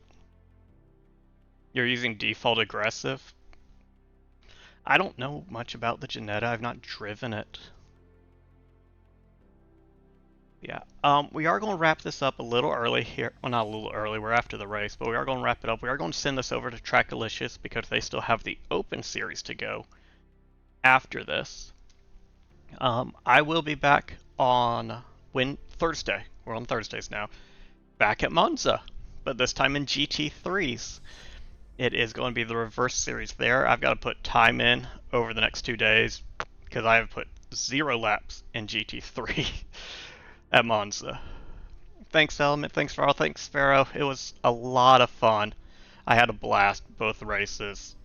You're using default aggressive? I don't know much about the Janetta. I've not driven it. Yeah, we are going to wrap this up a little early here. Well, not a little early, we're after the race, but we are going to wrap it up. We are going to send this over to Trackalicious because they still have the Open Series to go after this. I will be back on Thursday. We're on Thursdays now. Back at Monza, but this time in GT3s. It is going to be the reverse series there. I've got to put time in over the next 2 days because I have put 0 laps in GT3 at Monza. Thanks, Element. Thanks, Farrell. Thanks, Sparrow. It was a lot of fun. I had a blast both races.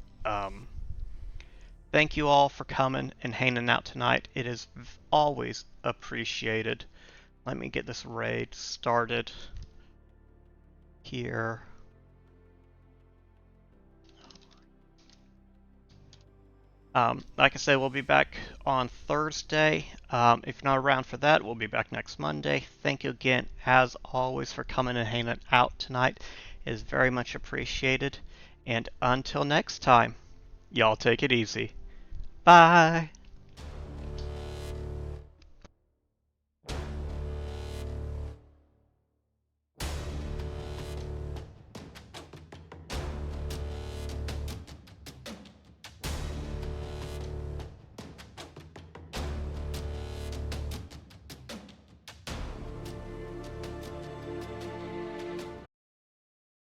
Thank you all for coming and hanging out tonight. It is always appreciated. Let me get this raid started here. Like I said, we'll be back on Thursday. If you're not around for that, we'll be back next Monday. Thank you again, as always, for coming and hanging out tonight. It is very much appreciated. And until next time, y'all take it easy. Bye.